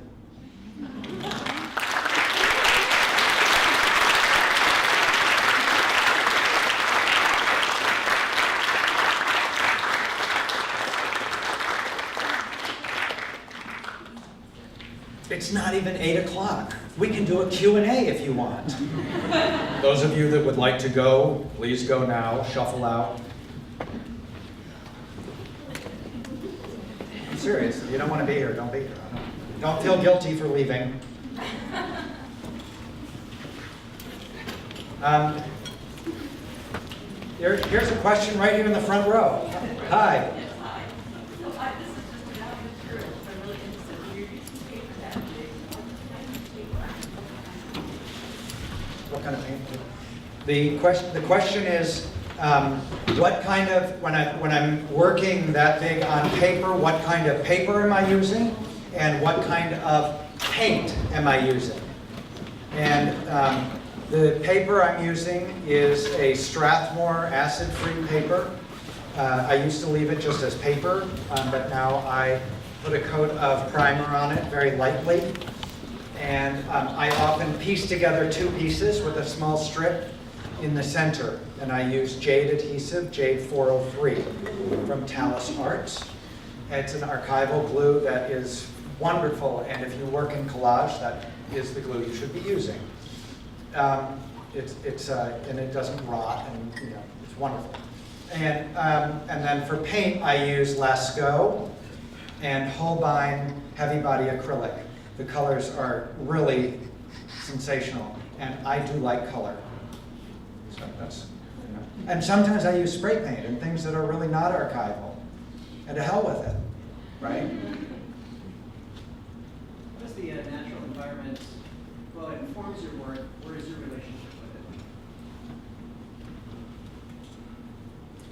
It's not even 8 o'clock. We can do a Q&A if you want. Those of you that would like to go, please go now, shuffle out. I'm serious, if you don't want to be here, don't be here. Don't feel guilty for leaving. Here's a question right here in the front row. Hi. What kind of paint? The question is, what kind of, when I'm working that big on paper, what kind of paper am I using? And what kind of paint am I using? And the paper I'm using is a Strathmore acid-free paper. I used to leave it just as paper, but now I put a coat of primer on it very lightly. And I often piece together two pieces with a small strip in the center. And I use jade adhesive, jade 403 from Talus Arts. It's an archival glue that is wonderful, and if you work in collage, that is the glue you should be using. And it doesn't rot, and you know, it's wonderful. And then for paint, I use Lascaux and Holbein heavy body acrylic. The colors are really sensational, and I do like color. So that's, you know. And sometimes I use spray paint and things that are really not archival. And to hell with it, right? What is the natural environment, well, it informs your work, where is your relationship with it?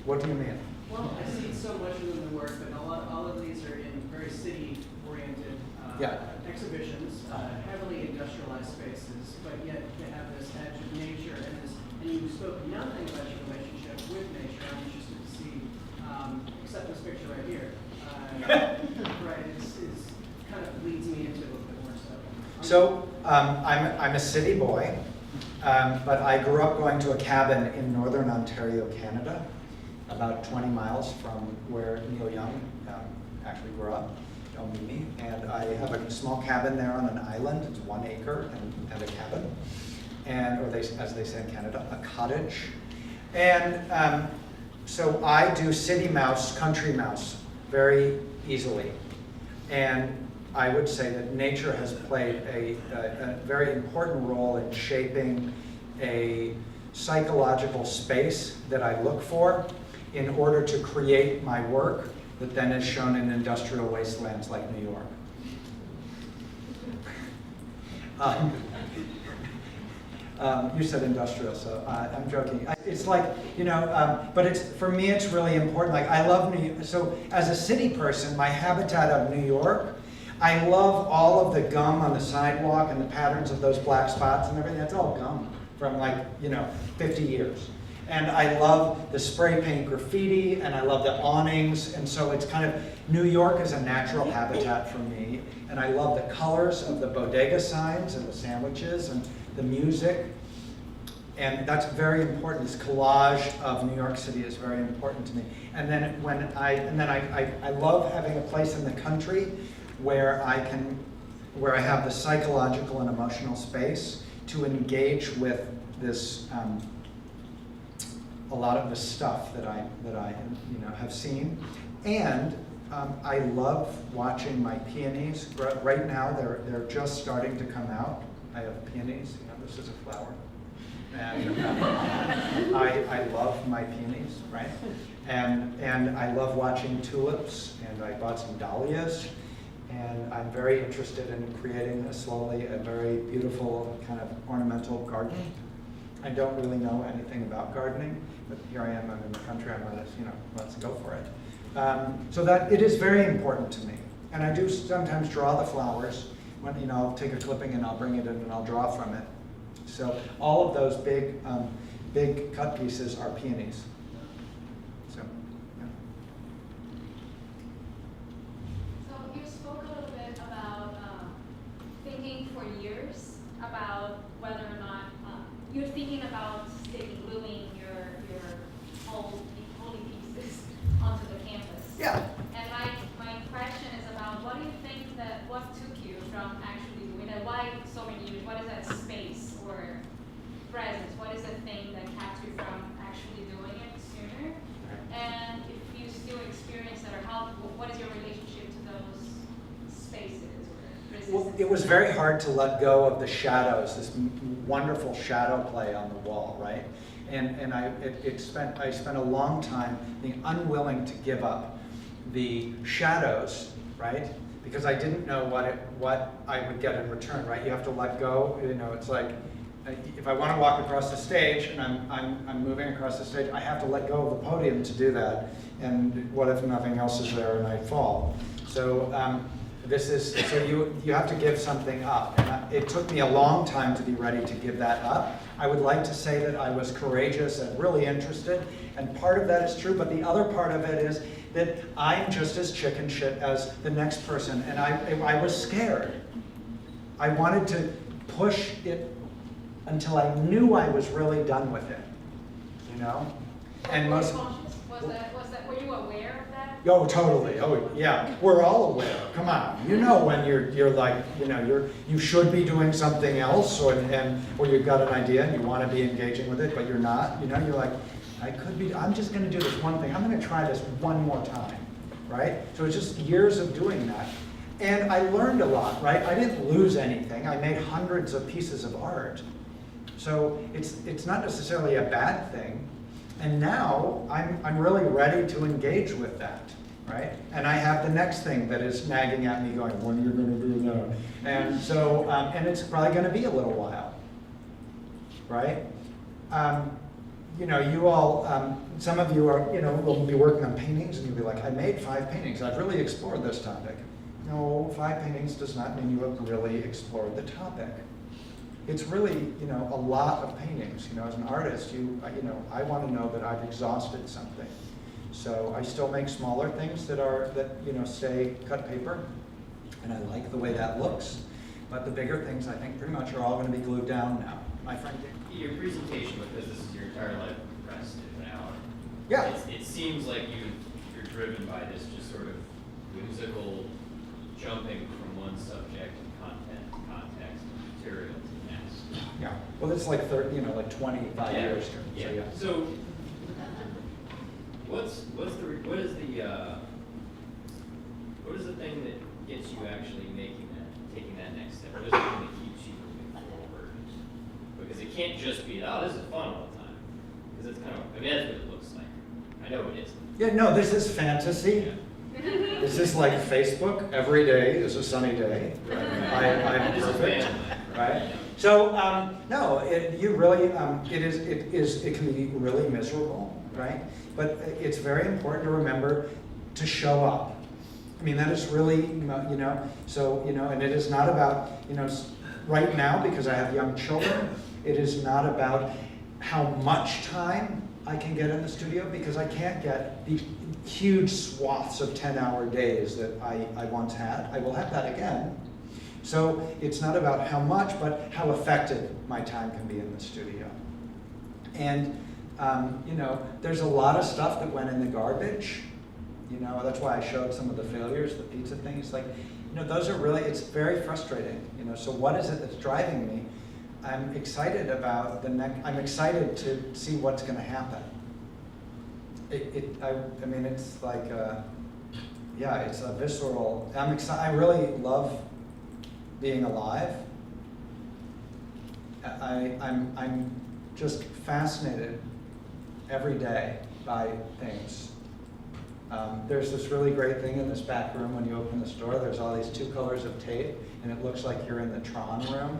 What do you mean? Well, I see so much of the work, but all of these are in very city-oriented exhibitions, heavily industrialized spaces, but yet they have this edge of nature, and you spoke nothing about your relationship with nature. I'm interested to see, except this picture right here. Right, it's kind of leads me into a little bit more so. I'm a city boy, but I grew up going to a cabin in northern Ontario, Canada, about 20 miles from where Neil Young actually grew up, El Mimi. And I have a small cabin there on an island. It's 1 acre and a cabin, or as they say in Canada, a cottage. And so I do city mouse, country mouse very easily. And I would say that nature has played a very important role in shaping a psychological space that I look for in order to create my work that then is shown in industrial wastelands like New York. You said industrial, so I'm joking. It's like, but for me it's really important. Like, I love New York. So as a city person, my habitat of New York, I love all of the gum on the sidewalk and the patterns of those black spots and everything. That's all gum from 50 years. And I love the spray paint graffiti, and I love the awnings, and so it's kind of, New York is a natural habitat for me, and I love the colors of the bodega signs and the sandwiches and the music, and that's very important. This collage of New York City is very important to me. And then I love having a place in the country where I have the psychological and emotional space to engage with this, a lot of the stuff that I have seen. And I love watching my peonies. Right now they're just starting to come out. I have peonies. This is a flower. And I love my peonies, right? And I love watching tulips, and I bought some dahlias. And I'm very interested in creating slowly a very beautiful kind of ornamental garden. I don't really know anything about gardening, but here I am, I'm in the country, let's go for it. So that it is very important to me. And I do sometimes draw the flowers when, I'll take a clipping and I'll bring it in and I'll draw from it. So all of those big cut pieces are peonies. So, yeah. So you spoke a little bit about thinking for years about whether or not you're thinking about gluing your holy pieces onto the canvas. Yeah. And my question is about what do you think what took you from actually doing it? Why so many years? What is that space or presence? What is the thing that kept you from actually doing it sooner? And if you still experience that, or what is your relationship to those spaces or resistance? Well, it was very hard to let go of the shadows, this wonderful shadow play on the wall, right? And I spent a long time being unwilling to give up the shadows, right? Because I didn't know what I would get in return, right? You have to let go. It's like if I want to walk across the stage and I'm moving across the stage, I have to let go of the podium to do that. And what if nothing else is there and I fall? So you have to give something up. And it took me a long time to be ready to give that up. I would like to say that I was courageous and really interested, and part of that is true, but the other part of it is that I'm just as chicken shit as the next person, and I was scared. I wanted to push it until I knew I was really done with it, And were you conscious? Were you aware of that? Oh, totally. Oh, yeah. We're all aware. Come on. When you're like, you should be doing something else, or you've got an idea and you want to be engaging with it, but you're not. You're like, I'm just going to do this one thing. I'm going to try this one more time, right? So it's just years of doing that. And I learned a lot, right? I didn't lose anything. I made hundreds of pieces of art. So it's not necessarily a bad thing. And now I'm really ready to engage with that, right? And I have the next thing that is nagging at me going, when are you going to do that? And so, and it's probably going to be a little while, right? You all, some of you will be working on paintings and you'll be like, I made 5 paintings. I've really explored this topic. No, 5 paintings does not mean you have really explored the topic. It's really, a lot of paintings. As an artist, I want to know that I've exhausted something. So I still make smaller things that stay cut paper, and I like the way that looks. But the bigger things, I think, pretty much are all going to be glued down now. My friend did. Your presentation, because this is your entire life compressed into an hour. Yeah. It seems like you're driven by this just sort of whimsical jumping from one subject, content, context, material to the next. Yeah. Well, it's like 30, like 25 Yeah. years here. Yeah. So, So, what is the thing that gets you actually taking that next step? What is the thing that keeps you moving forward? Because it can't just be, oh, this is fun all the time. Because it's kind of, I mean, that's what it looks like. I know it isn't. yeah, no, this is fantasy. Yeah. This is like Facebook. Every day is a sunny day. I'm This is perfect. family, Right? So, no, it can be really miserable, right? But it's very important to remember to show up. I mean, that is really, and it is not about, right now, because I have young children, it is not about how much time I can get in the studio, because I can't get the huge swaths of 10-hour days that I once had. I will have that again. So it's not about how much, but how effective my time can be in the studio. And, there's a lot of stuff that went in the garbage. That's why I showed some of the failures, the pizza things. Like, those are really, it's very frustrating. So what is it that's driving me? I'm excited about I'm excited to see what's going to happen. I mean, it's like, it's a visceral, I really love being alive. I'm just fascinated every day by things. There's this really great thing in this back room when you open the store. There's all these 2 colors of tape, and it looks like you're in the Tron room.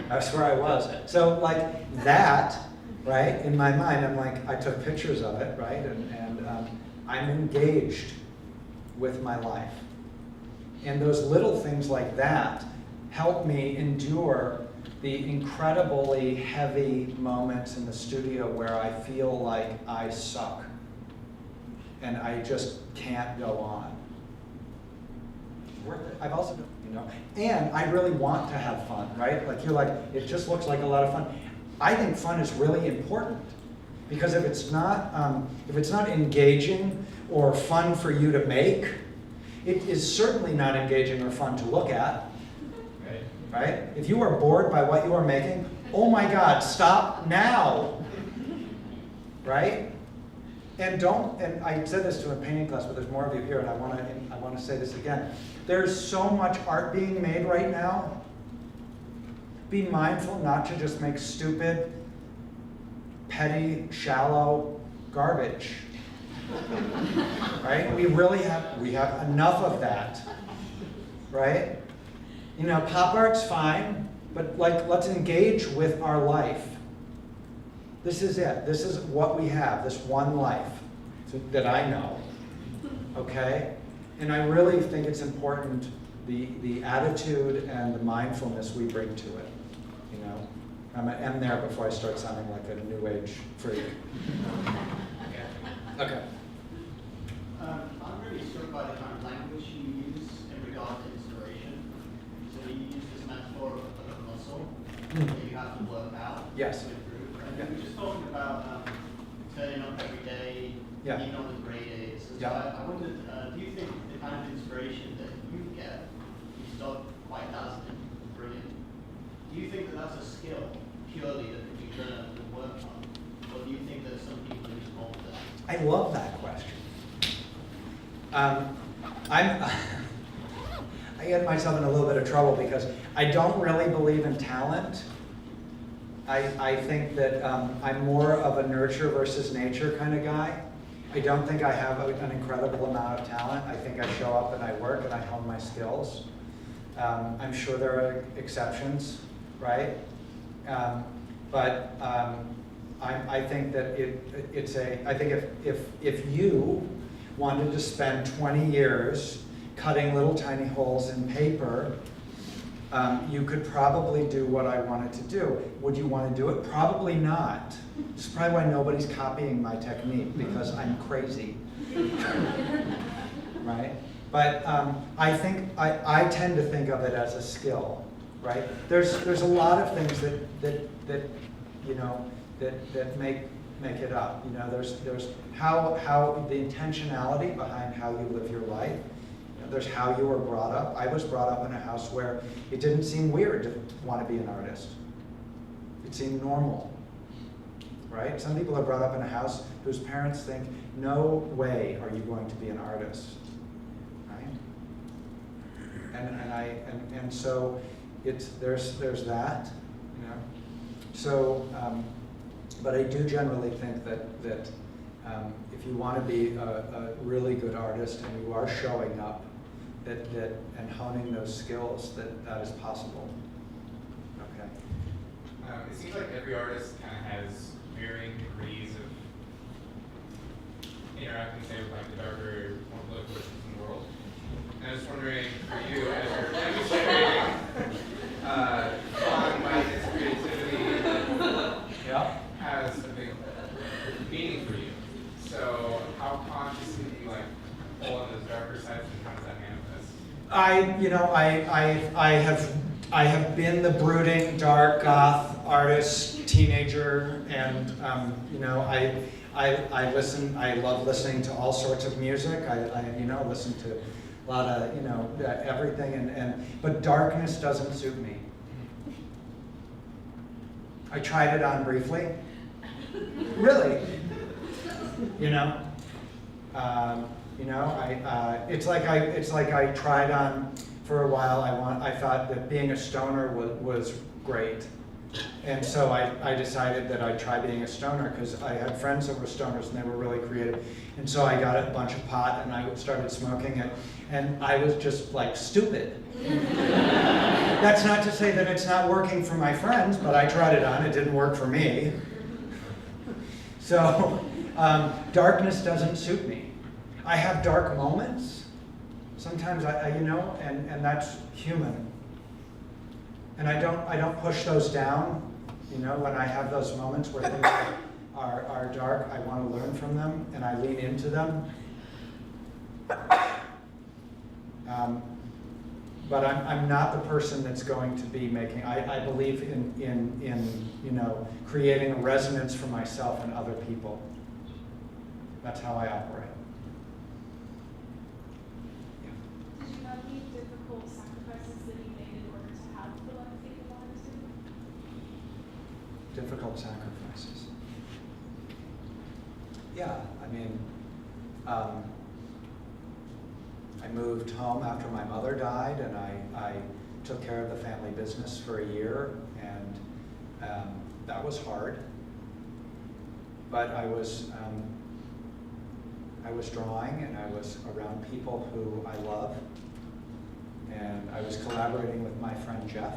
That's where I was. So like that, right, in my mind, I'm like, I took pictures of it, right, and I'm engaged with my life. And those little things like that help me endure the incredibly heavy moments in the studio where I feel like I suck and I just can't go on. Worth it. I've also, and I really want to have fun, right? Like you're like, it just looks like a lot of fun. I think fun is really important, because if it's not engaging or fun for you to make, it is certainly not engaging or fun to look at. Right? If you are bored by what you are making, oh my God, stop now. Right? And I said this to a painting class, but there's more of you here, and I want to say this again. There's so much art being made right now. Be mindful not to just make stupid, petty, shallow garbage. Right? We have enough of that. Right? Pop art's fine, but let's engage with our life. This is it. This is what we have, this one life that I know. Okay? And I really think it's important, the attitude and the mindfulness we bring to it. I'm going to end there before I start sounding like a new age freak. Okay. I'm really struck by the kind of language you use in regard to inspiration. So you use this metaphor of a muscle that you have to work out. Yes. To improve. And we were just talking about turning up every day, Yeah. even on the great days. And Yeah. so I wondered, do you think the kind of inspiration that you get, you start quite dazzling, brilliant. Do you think that that's a skill purely that you learn and work on? Or do you think that some people are just born with that? I love that question. I get myself in a little bit of trouble because I don't really believe in talent. I think that I'm more of a nurture versus nature kind of guy. I don't think I have an incredible amount of talent. I think I show up and I work and I hone my skills. I'm sure there are exceptions, right? But I think that I think if you wanted to spend 20 years cutting little tiny holes in paper, you could probably do what I wanted to do. Would you want to do it? Probably not. This is probably why nobody's copying my technique, because I'm crazy. Right? But I think I tend to think of it as a skill, right? There's a lot of things that you know that make it up. You know, there's how the intentionality behind how you live your life. You know, there's how you were brought up. I was brought up in a house where it didn't seem weird to want to be an artist. It seemed normal, right? Some people are brought up in a house whose parents think, no way are you going to be an artist, right? And so there's that, you know. So, but I do generally think that if you want to be a really good artist and you are showing up, that and honing those skills, that is possible. Okay. It seems like every artist kind of has varying degrees of interacting, say, with like the darker, more political issues in the world. And I was wondering, for you, as you're demonstrating fun, license, creativity, Yeah. has a big meaning for you. So how consciously do you like pull on those darker sides, and how does that manifest? I have been the brooding, dark, goth artist, teenager, and you know, I listen. I love listening to all sorts of music. I listen to a lot of everything, but darkness doesn't suit me. I tried it on briefly. Really, it's like I tried on for a while. I thought that being a stoner was great, and so I decided that I'd try being a stoner because I had friends that were stoners and they were really creative, and so I got a bunch of pot and I started smoking it, and I was just like stupid. That's not to say that it's not working for my friends, but I tried it on. It didn't work for me. So darkness doesn't suit me. I have dark moments. Sometimes and that's human. And I don't push those down. You know, when I have those moments where things are dark, I want to learn from them and I lean into them. But I'm not the person that's going to be making. I believe in creating a resonance for myself and other people. That's how I operate. Did you have any difficult sacrifices that you made in order to have the legacy you wanted to? Difficult sacrifices. Yeah, I mean, I moved home after my mother died, and I took care of the family business for a year, and that was hard. But I was drawing, and I was around people who I love, and I was collaborating with my friend Jeff,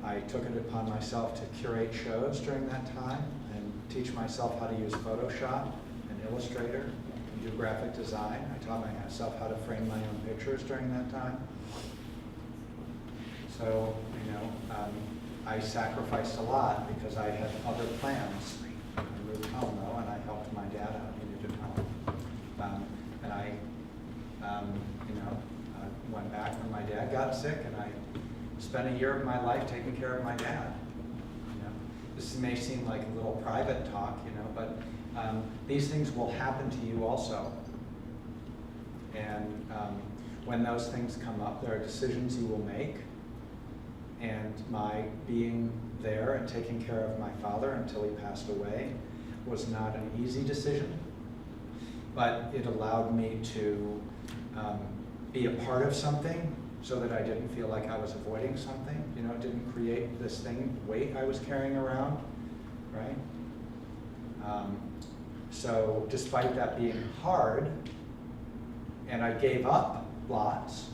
I took it upon myself to curate shows during that time and teach myself how to use Photoshop and Illustrator and do graphic design. I taught myself how to frame my own pictures during that time. So, I sacrificed a lot because I had other plans. I moved home though, and I helped my dad out. He needed help. And I went back when my dad got sick, and I spent a year of my life taking care of my dad. This may seem like a little private talk, but these things will happen to you also. And when those things come up, there are decisions you will make. And my being there and taking care of my father until he passed away was not an easy decision, but it allowed me to be a part of something so that I didn't feel like I was avoiding something. It didn't create this weight I was carrying around, right? So despite that being hard, and I gave up lots,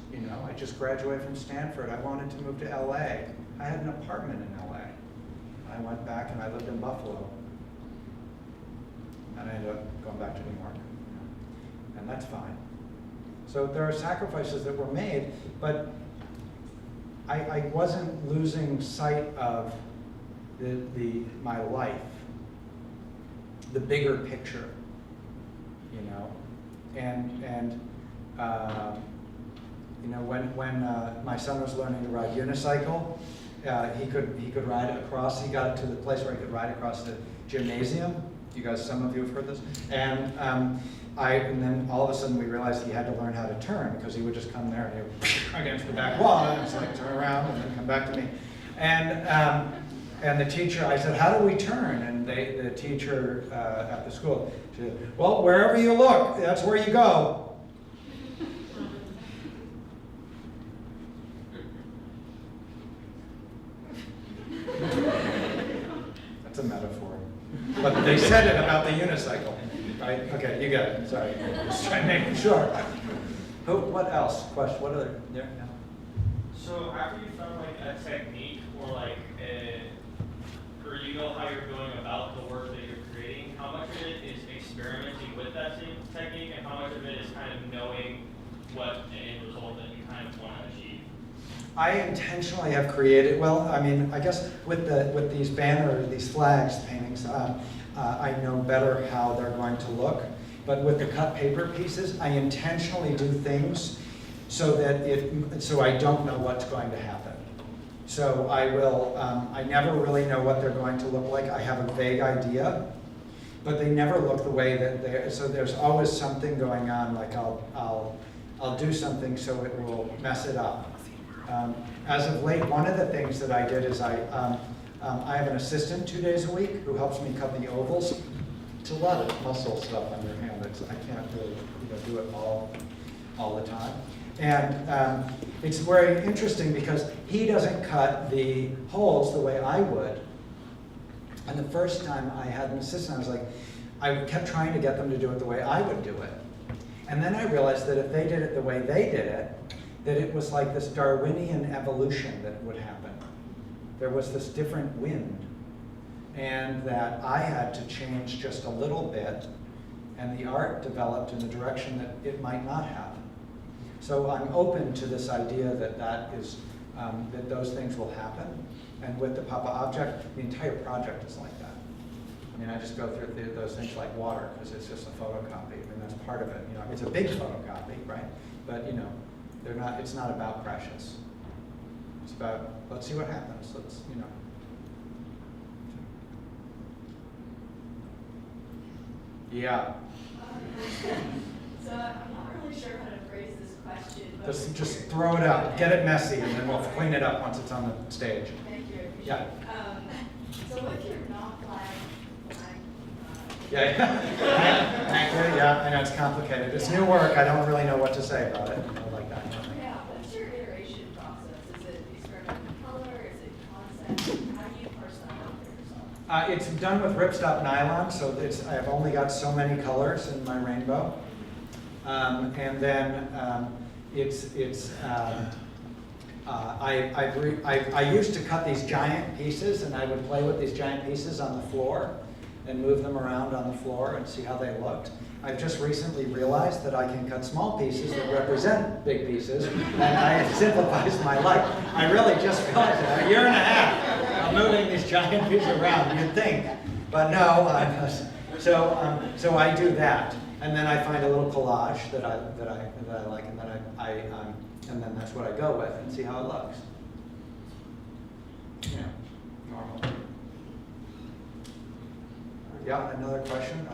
I just graduated from Stanford. I wanted to move to LA. I had an apartment in LA. I went back and I lived in Buffalo. And I ended up going back to New York. And that's fine. So there are sacrifices that were made, but I wasn't losing sight of my life. the bigger picture, you know, and you know, when my son was learning to ride unicycle, he could ride across. He got to the place where he could ride across the gymnasium. You guys, some of you have heard this, and then all of a sudden we realized he had to learn how to turn, because he would just come there and he would against the back wall, and it's like turn around and then come back to me. And the teacher, I said, how do we turn? And the teacher at the school, she said, well, wherever you look, that's where you go. That's a metaphor. But they said it about the unicycle. Right? Okay, you got it. Sorry. Just trying to make sure. What else? Question? What other? There? No. So after you found like a technique or like or you know how you're going about the work that you're creating, how much of it is experimenting with that same technique, and how much of it is kind of knowing what an end result that you kind of want to achieve? I intentionally have created, well, I mean, I guess with these these flags paintings, I know better how they're going to look. But with the cut paper pieces, I intentionally do things so that so I don't know what's going to happen. So I never really know what they're going to look like. I have a vague idea, but they never look the way that they're, so there's always something going on, like I'll do something so it will mess it up. As of late, one of the things that I did is I have an assistant 2 days a week who helps me cut the ovals. It's a lot of muscle stuff on your hand. I can't really do it all the time. And it's very interesting because he doesn't cut the holes the way I would. And the first time I had an assistant, I was like, I kept trying to get them to do it the way I would do it. And then I realized that if they did it the way they did it, that it was like this Darwinian evolution that would happen. There was this different wind, and that I had to change just a little bit, and the art developed in a direction that it might not have. So I'm open to this idea that that those things will happen. And with the Papa Object, the entire project is like that. I mean, I just go through those things like water, because it's just a photocopy, and that's part of it. You know, it's a big photocopy, right? But you know, it's not about precious. It's about, let's see what happens. Let's, you know. Yeah. So I'm not really sure how to phrase this question. But Just throw it out. Get it messy, and then we'll clean it up once it's on the stage. Thank you. I appreciate Yeah. it. So with your non-flag, Yeah, I know it's complicated. It's new work. I don't really know what to say about it. I like that. yeah, what's your iteration process? Is it experimental color? Is it concept? How do you parse that out for yourself? It's done with ripstop nylon, so I've only got so many colors in my rainbow. And then I used to cut these giant pieces, and I would play with these giant pieces on the floor and move them around on the floor and see how they looked. I've just recently realized that I can cut small pieces that represent big pieces, and it simplifies my life. I really just realized it. A year and a half of moving these giant pieces around, you'd think. But no, so I do that. And then I find a little collage that I like, and then that's what I go with and see how it looks. Yeah, normal. Yeah, another question?